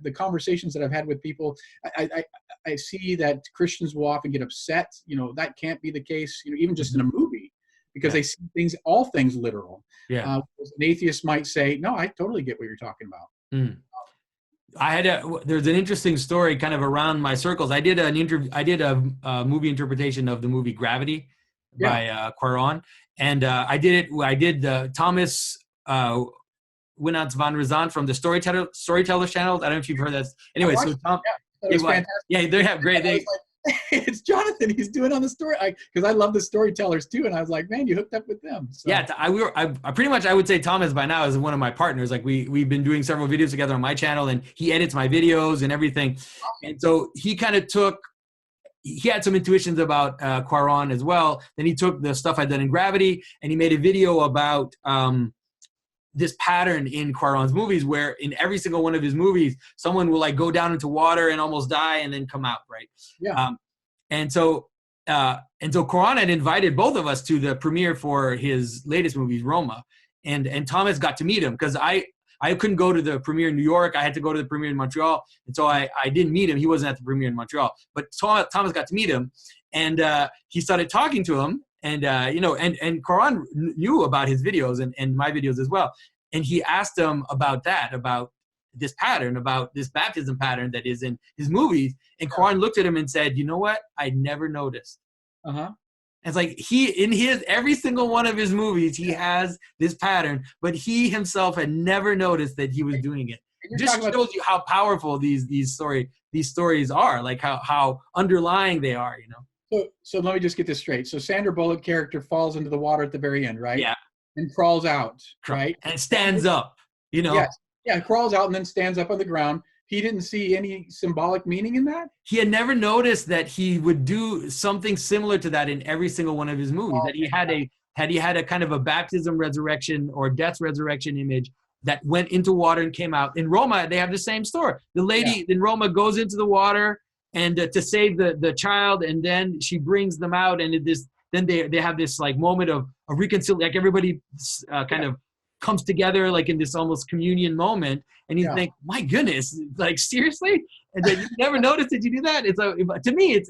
S2: the conversations that I've had with people, I see that Christians will often get upset. That can't be the case. Even just in a movie, because they see all things literal.
S1: Yeah.
S2: An atheist might say, no, I totally get what you're talking about.
S1: Mm. There's an interesting story kind of around my circles. I did a movie interpretation of the movie Gravity by Cuarón, and I did Thomas Winants van Razan from the Storytellers channel. I don't know if you've heard that. Anyway, so Tom, they have great.
S2: It's Jonathan. He's doing on the story, because I love the storytellers too, and I was like, man, you hooked up with them. So.
S1: Yeah, I pretty much, I would say Thomas by now is one of my partners. Like we've been doing several videos together on my channel, and he edits my videos and everything. And so he kind of he had some intuitions about Cuarón as well. Then he took the stuff I'd done in Gravity, and he made a video about this pattern in Cuarón's movies, where in every single one of his movies, someone will like go down into water and almost die and then come out, right?
S2: Yeah.
S1: And so Cuarón had invited both of us to the premiere for his latest movie, Roma, and Thomas got to meet him, because I couldn't go to the premiere in New York. I had to go to the premiere in Montreal, and so I didn't meet him. He wasn't at the premiere in Montreal, but Thomas got to meet him, and he started talking to him. And and Cuarón knew about his videos and my videos as well. And he asked him about this pattern, about this baptism pattern that is in his movies. And Cuarón looked at him and said, "You know what? I never noticed." It's like every single one of his movies, he has this pattern, but he himself had never noticed that he was doing it. It just shows you how powerful these stories are, like how underlying they are,
S2: So let me just get this straight. So Sandra Bullock character falls into the water at the very end, right?
S1: Yeah.
S2: And crawls out, right?
S1: And stands up,
S2: Yes. Yeah, crawls out and then stands up on the ground. He didn't see any symbolic meaning in that?
S1: He had never noticed that he would do something similar to that in every single one of his movies. That he had a kind of a baptism resurrection or death resurrection image that went into water and came out. In Roma, they have the same story. The lady in Roma goes into the water and to save the child, and then she brings them out, and then they have this like moment of reconciliation, like everybody kind of comes together like in this almost communion moment, and you think, my goodness, like seriously, and then you never noticed that you do that. To me,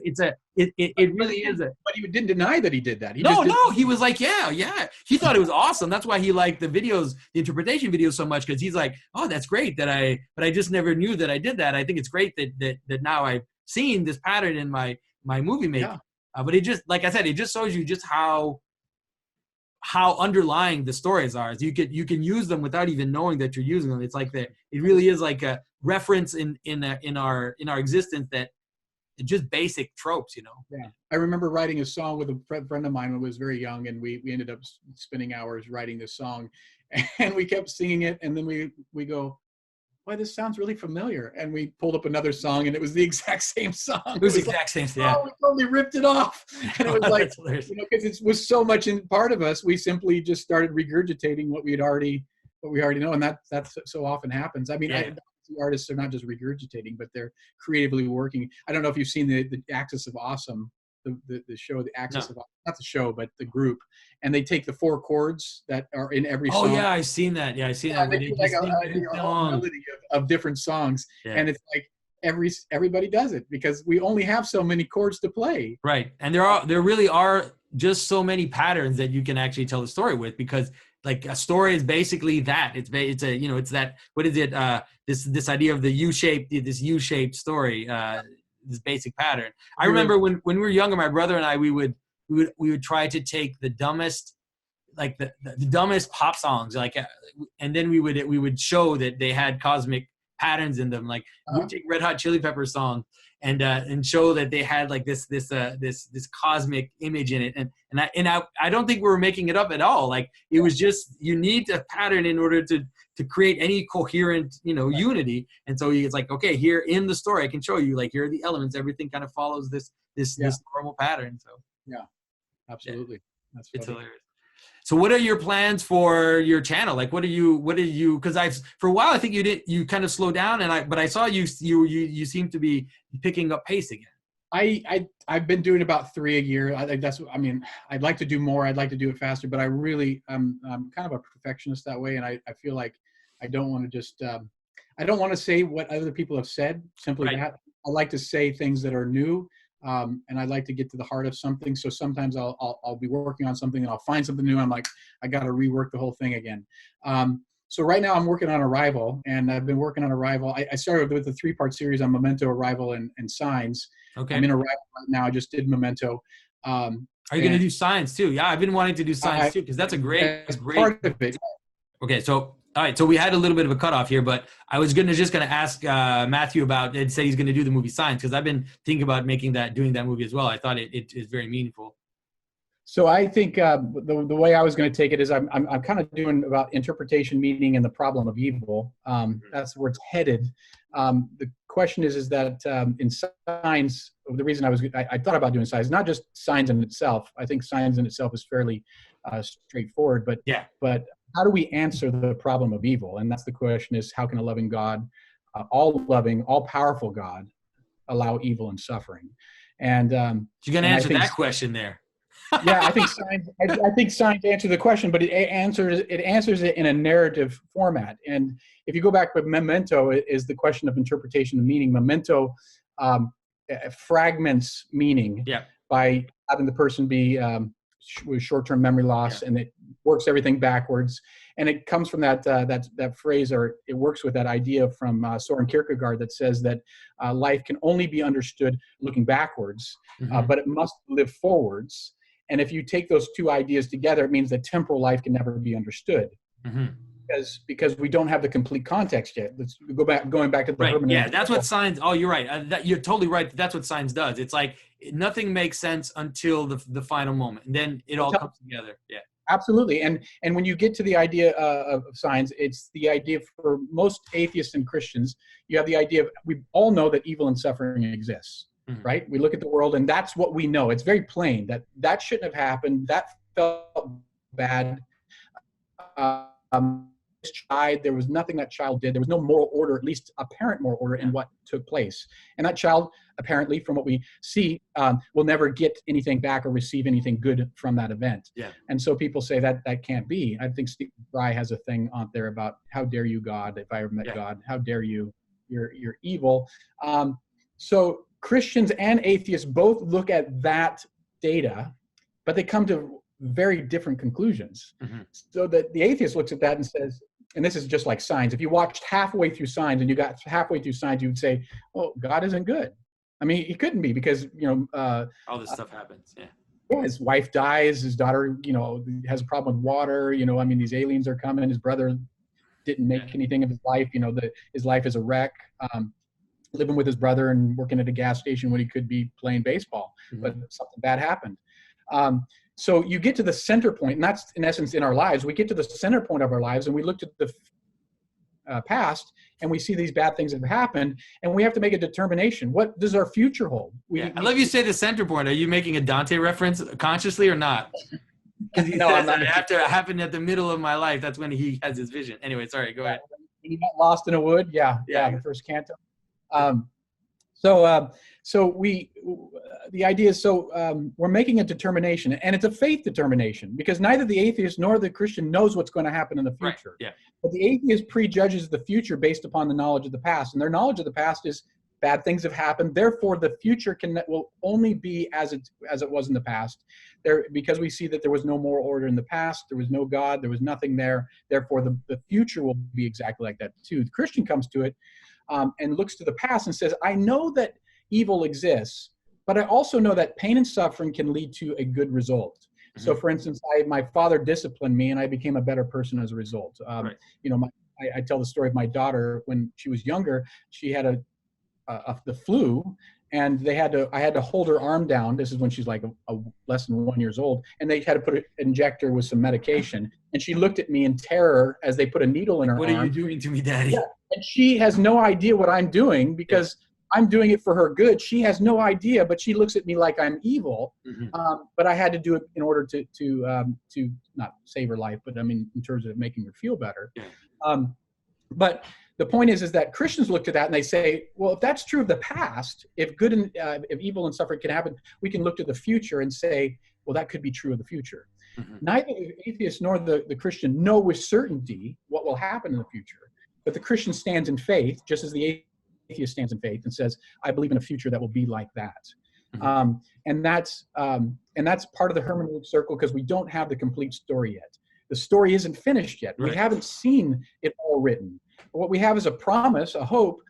S1: it really is a.
S2: But he didn't deny that he did that.
S1: He was like, yeah. He thought it was awesome. That's why he liked the videos, the interpretation videos so much, because he's like, oh, that's great but I just never knew that I did that. I think it's great that now I've seen this pattern in my movie making. But it just, like I said, it just shows you just how underlying the stories are. You can use them without even knowing that you're using them. It's like it really is like a reference in our existence, that just basic tropes,
S2: Yeah, I remember writing a song with a friend of mine when I was very young, and we ended up spending hours writing this song, and we kept singing it, and then we go, boy, this sounds really familiar. And we pulled up another song, and it was the exact same song.
S1: It was the exact same thing. Yeah.
S2: Oh, we totally ripped it off. And it was like,
S1: That's hilarious.
S2: because it was so much in part of us, we simply just started regurgitating what we already know, and that's so often happens. I mean,
S1: Yeah.
S2: the artists are not just regurgitating, but they're creatively working. I don't know if you've seen the Axis of Awesome, the show, the Axis of Awesome, not the show, but the group, and they take the 4 chords that are in every song.
S1: Oh yeah, I've seen that. Yeah, I've seen that.
S2: They do like a melody of different songs, and it's like everybody does it because we only have so many chords to play.
S1: Right, and there really are just so many patterns that you can actually tell the story with, because like a story is basically that. It's a it's that, what is it? This idea of the U-shaped story. This basic pattern. I remember when we were younger, my brother and I, we would try to take the dumbest, like the dumbest pop songs, like, and then we would show that they had cosmic patterns in them. Like we would take Red Hot Chili Peppers song and show that they had like this cosmic image in it. And I don't think we were making it up at all. Like it was just, you need a pattern in order to create any coherent, unity. And so it's like, okay, here in the story, I can show you, like, here are the elements. Everything kind of follows this normal pattern. So
S2: yeah, absolutely. That's
S1: it's hilarious. So what are your plans for your channel? Like, what are you, because for a while, I think you kind of slowed down, but I saw you seem to be picking up pace again.
S2: I've been doing about 3 a year. I'd like to do more. I'd like to do it faster, but I'm kind of a perfectionist that way. And I feel like I don't want to just, I don't want to say what other people have said, simply
S1: right.
S2: that. I like to say things that are new. And I'd like to get to the heart of something. So sometimes I'll be working on something and I'll find something new. And I'm like, I got to rework the whole thing again. So right now I'm working on Arrival, and I've been working on Arrival. I started with a 3-part series on Memento, Arrival, and Signs.
S1: Okay.
S2: I'm in Arrival right now. I just did Memento.
S1: Are you going to do Signs too? Yeah, I've been wanting to do Signs too, because that's a great
S2: part of it.
S1: Okay, so all right, so we had a little bit of a cutoff here, but I was just gonna ask Matthew about it. Said he's gonna do the movie Signs, because I've been thinking about doing that movie as well. I thought it is very meaningful.
S2: So I think the way I was going to take it is I'm kind of doing about interpretation, meaning, and the problem of evil. That's where it's headed. The question is that in Signs, the reason I thought about doing Signs, not just Signs in itself. I think Signs in itself is fairly straightforward, but how do we answer the problem of evil? And that's the question: is how can a loving God, all loving, all powerful God, allow evil and suffering? And
S1: you're going to answer that question there.
S2: Yeah, I think Signs answer the question, but it answers it in a narrative format. And if you go back, but Memento is the question of interpretation of meaning. Memento fragments meaning by having the person be with short-term memory loss, and it works everything backwards. And it comes from that phrase, or it works with that idea from Soren Kierkegaard that says that life can only be understood looking backwards, but it must live forwards. And if you take those two ideas together, it means that temporal life can never be understood, because we don't have the complete context yet. Let's going back to the hermeneutic.
S1: Yeah, that's what Signs. Oh, you're right. You're totally right. That's what Signs does. It's like nothing makes sense until the final moment, and then it all comes together. Yeah,
S2: absolutely. And when you get to the idea of Signs, it's the idea for most atheists and Christians. You have the idea of, we all know that evil and suffering exists. Right? We look at the world, and that's what we know. It's very plain that shouldn't have happened. That felt bad. There was nothing that child did. There was no moral order, at least apparent moral order, in what took place. And that child, apparently, from what we see, will never get anything back or receive anything good from that event. Yeah. And so people say that can't be. I think Steve Fry has a thing on there about, how dare you, God, if I ever met God, how dare you, you're evil. So Christians and atheists both look at that data, but they come to very different conclusions. So that the atheist looks at that and says, and this is just like Signs. If you watched halfway through Signs and you got halfway through Signs, you would say, "Oh, God isn't good." I mean, he couldn't be, because
S1: all this stuff happens.
S2: Yeah, his wife dies, his daughter, has a problem with water. These aliens are coming. His brother didn't make anything of his life. His life is a wreck. Living with his brother and working at a gas station when he could be playing baseball, but something bad happened. So you get to the center point, and that's in essence in our lives. We get to the center point of our lives, and we look to past, and we see these bad things have happened, and we have to make a determination. What does our future hold?
S1: I love you say the center point. Are you making a Dante reference consciously or not? Because he
S2: No,
S1: says
S2: I'm not
S1: that after it happened at the middle of my life, that's when he has his vision. Anyway, sorry, go ahead.
S2: He got lost in a wood. Yeah, the first canto. The idea is, we're making a determination, and it's a faith determination, because neither the atheist nor the Christian knows what's going to happen in the future.
S1: Right. Yeah.
S2: But the atheist prejudges the future based upon the knowledge of the past, and their knowledge of the past is bad things have happened. Therefore, the future will only be as it was in the past. Because we see that there was no moral order in the past, there was no God, there was nothing there. Therefore, the future will be exactly like that too. The Christian comes to it and looks to the past and says, I know that evil exists, but I also know that pain and suffering can lead to a good result. Mm-hmm. So, for instance, my father disciplined me, and I became a better person as a result. Right. I tell the story of my daughter. When she was younger, she had the flu, and I had to hold her arm down. This is when she's like less than 1 year old, and they had to inject her with some medication. And she looked at me in terror as they put a needle in her arm.
S1: What are you doing to me, Daddy?
S2: Yeah. And she has no idea what I'm doing, because I'm doing it for her good. She has no idea, but she looks at me like I'm evil. Mm-hmm. But I had to do it in order to not save her life, but I mean, in terms of making her feel better. Yeah. But the point is that Christians look to that and they say, well, if that's true of the past, if good and if evil and suffering can happen, we can look to the future and say, well, that could be true of the future. Mm-hmm. Neither the atheist nor the Christian know with certainty what will happen in the future. But the Christian stands in faith, just as the atheist stands in faith and says, I believe in a future that will be like that. Mm-hmm. And that's part of the hermeneutic circle, because we don't have the complete story yet. The story isn't finished yet. Right. We haven't seen it all written. What we have is a promise, a hope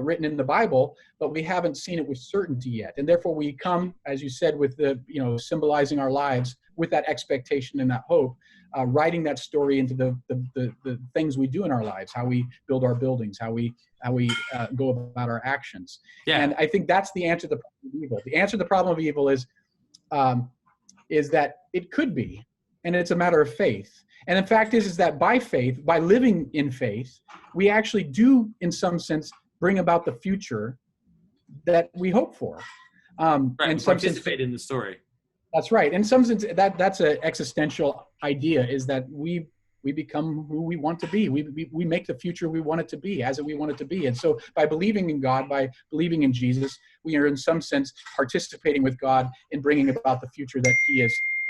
S2: written in the Bible, but we haven't seen it with certainty yet. And therefore we come, as you said, with symbolizing our lives with that expectation and that hope, writing that story into the things we do in our lives, how we build our buildings, how we go about our actions. Yeah. And I think that's the answer to the problem of evil. The answer to the problem of evil is that it could be, and it's a matter of faith. And the fact is that by faith, by living in faith, we actually do, in some sense, bring about the future that we hope for.
S1: Right, and participate in the story.
S2: That's right. In some sense, that's an existential idea, is that we become who we want to be. We make the future we want it to be, as we want it to be. And so by believing in God, by believing in Jesus, we are in some sense participating with God in bringing about the future that He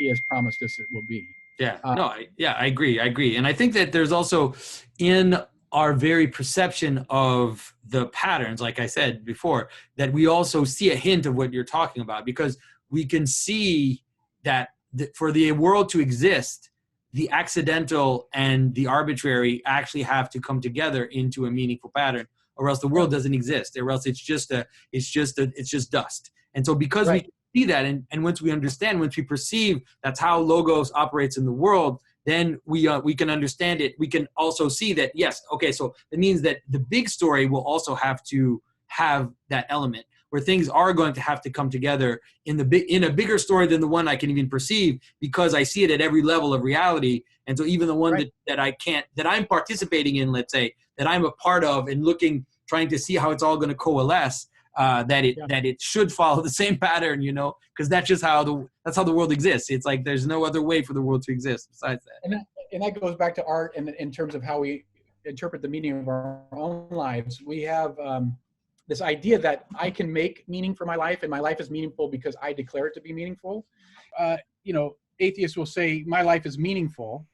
S2: has promised us it will be.
S1: Yeah, I agree. And I think that there's also, in our very perception of the patterns, like I said before, that we also see a hint of what you're talking about, because we can see that for the world to exist, the accidental and the arbitrary actually have to come together into a meaningful pattern, or else the world doesn't exist, or else it's just dust. And so because we see that, and once we understand, once we perceive that's how logos operates in the world, then we can understand it. We can also see that, yes, okay, so it means that the big story will also have to have that element where things are going to have to come together in a bigger story than the one I can even perceive, because I see it at every level of reality. And so even the one that I'm participating in, let's say, that I'm a part of and trying to see how it's all going to coalesce, that it should follow the same pattern, because that's just how the world exists. It's like there's no other way for the world to exist besides that.
S2: And that goes back to art, and in terms of how we interpret the meaning of our own lives. We have this idea that I can make meaning for my life, and my life is meaningful because I declare it to be meaningful. Atheists will say my life is meaningful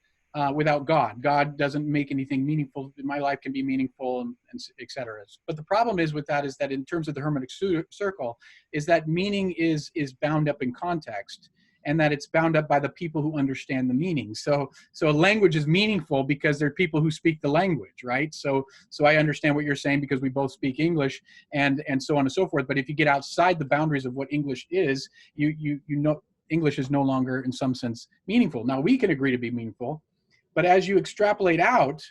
S2: without God. God doesn't make anything meaningful. My life can be meaningful, and et cetera. But the problem is that in terms of the hermeneutic circle, is that meaning is bound up in context, and that it's bound up by the people who understand the meaning. So a language is meaningful because there are people who speak the language, right? So I understand what you're saying because we both speak English, and so on and so forth. But if you get outside the boundaries of what English is, you know English is no longer, in some sense, meaningful. Now, we can agree to be meaningful, but as you extrapolate out,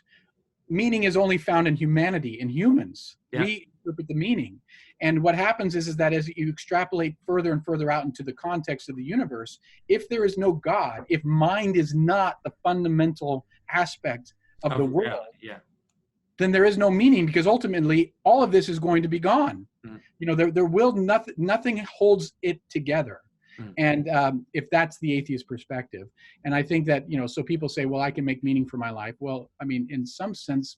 S2: meaning is only found in humanity, in humans. Yeah. We interpret the meaning. And what happens is that as you extrapolate further and further out into the context of the universe, if there is no God, if mind is not the fundamental aspect of the world, then there is no meaning, because ultimately all of this is going to be gone. There will nothing holds it together. And if that's the atheist perspective, and I think that, so people say, well, I can make meaning for my life. Well, I mean, in some sense,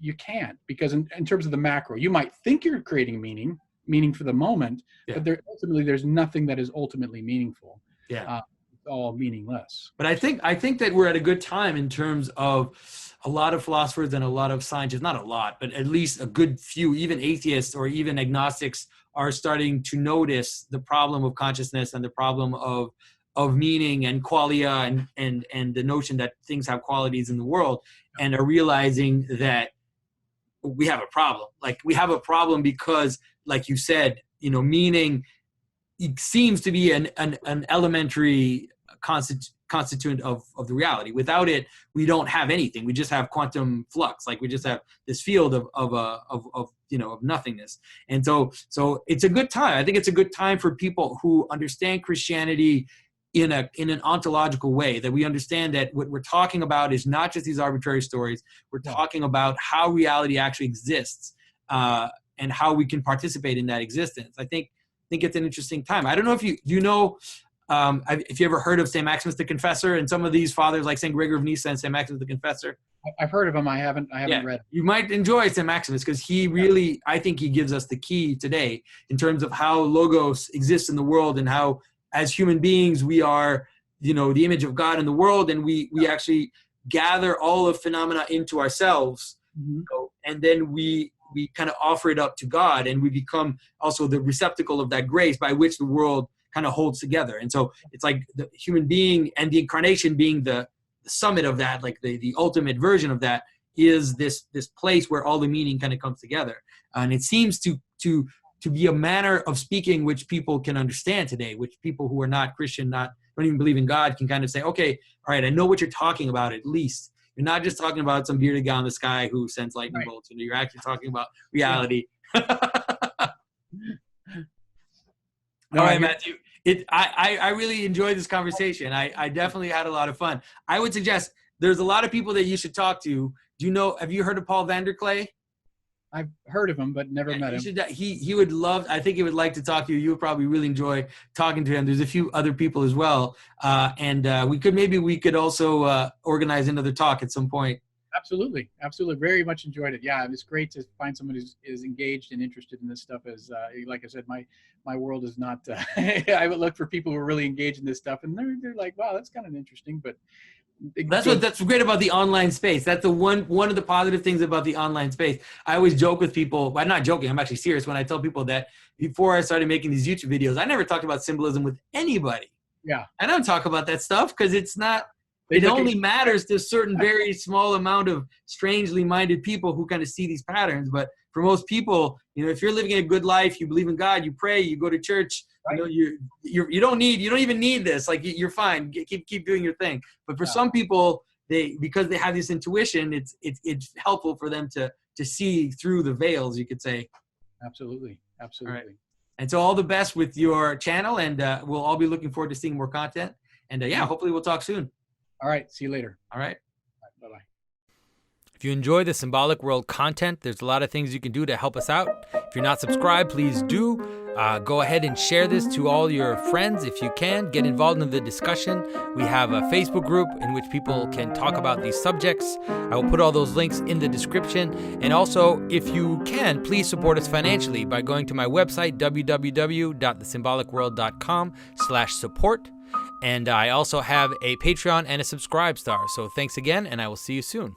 S2: you can't, because in terms of the macro, you might think you're creating meaning for the moment, but ultimately there's nothing that is ultimately meaningful. It's all meaningless.
S1: But I think that we're at a good time in terms of a lot of philosophers and a lot of scientists, not a lot, but at least a good few, even atheists or even agnostics, are starting to notice the problem of consciousness and the problem of meaning and qualia and the notion that things have qualities in the world, and are realizing that we have a problem. Like, we have a problem because, like you said, meaning seems to be an elementary constituent of the reality. Without it, we don't have anything. We just have quantum flux. Like, we just have this field of nothingness. And so it's a good time. I think it's a good time for people who understand Christianity in an ontological way, that we understand that what we're talking about is not just these arbitrary stories. We're talking about how reality actually exists, and how we can participate in that existence. I think it's an interesting time. I don't know if if you ever heard of St. Maximus the Confessor, and some of these fathers like St. Gregory of Nyssa and St. Maximus the Confessor.
S2: I've heard of him. I haven't read.
S1: You might enjoy St. Maximus, because he really, I think he gives us the key today in terms of how logos exists in the world, and how, as human beings, we are, the image of God in the world, and we actually gather all of phenomena into ourselves, and then we kind of offer it up to God, and we become also the receptacle of that grace by which the world kind of holds together. And so it's like the human being and the incarnation being the summit of that, like the ultimate version of that, is this place where all the meaning kind of comes together. And it seems to be a manner of speaking which people can understand today, which people who are not Christian, don't even believe in God, can kind of say, okay, all right, I know what you're talking about. At least you're not just talking about some bearded guy in the sky who sends lightning bolts. You're actually talking about reality. All right, Matthew. I really enjoyed this conversation. I definitely had a lot of fun. I would suggest there's a lot of people that you should talk to. Have you heard of Paul Vanderklay?
S2: I've heard of him, but never met him.
S1: He would love, I think he would like to talk to you. You would probably really enjoy talking to him. There's a few other people as well. And we could also organize another talk at some point.
S2: Absolutely. Very much enjoyed it. Yeah, it's great to find someone who is engaged and interested in this stuff. As like I said, my world is not. I would look for people who are really engaged in this stuff, and they're like, wow, that's kind of interesting. But
S1: that's great about the online space. That's one of the positive things about the online space. I always joke with people. I'm not joking. I'm actually serious when I tell people that before I started making these YouTube videos, I never talked about symbolism with anybody.
S2: Yeah,
S1: I don't talk about that stuff because it's not. It only matters to a certain very small amount of strangely minded people who kind of see these patterns. But for most people, if you're living a good life, you believe in God, you pray, you go to church, right. You don't even need this. Like, you're fine. Keep doing your thing. But for some people, because they have this intuition, it's helpful for them to see through the veils, you could say.
S2: Absolutely.
S1: All right. And so all the best with your channel, and we'll all be looking forward to seeing more content. And hopefully we'll talk soon.
S2: All right. See you later.
S1: All right.
S2: Bye-bye.
S1: If you enjoy the Symbolic World content, there's a lot of things you can do to help us out. If you're not subscribed, please do. Go ahead and share this to all your friends if you can. Get involved in the discussion. We have a Facebook group in which people can talk about these subjects. I will put all those links in the description. And also, if you can, please support us financially by going to my website, www.thesymbolicworld.com/support. And I also have a Patreon and a Subscribe Star. So thanks again, and I will see you soon.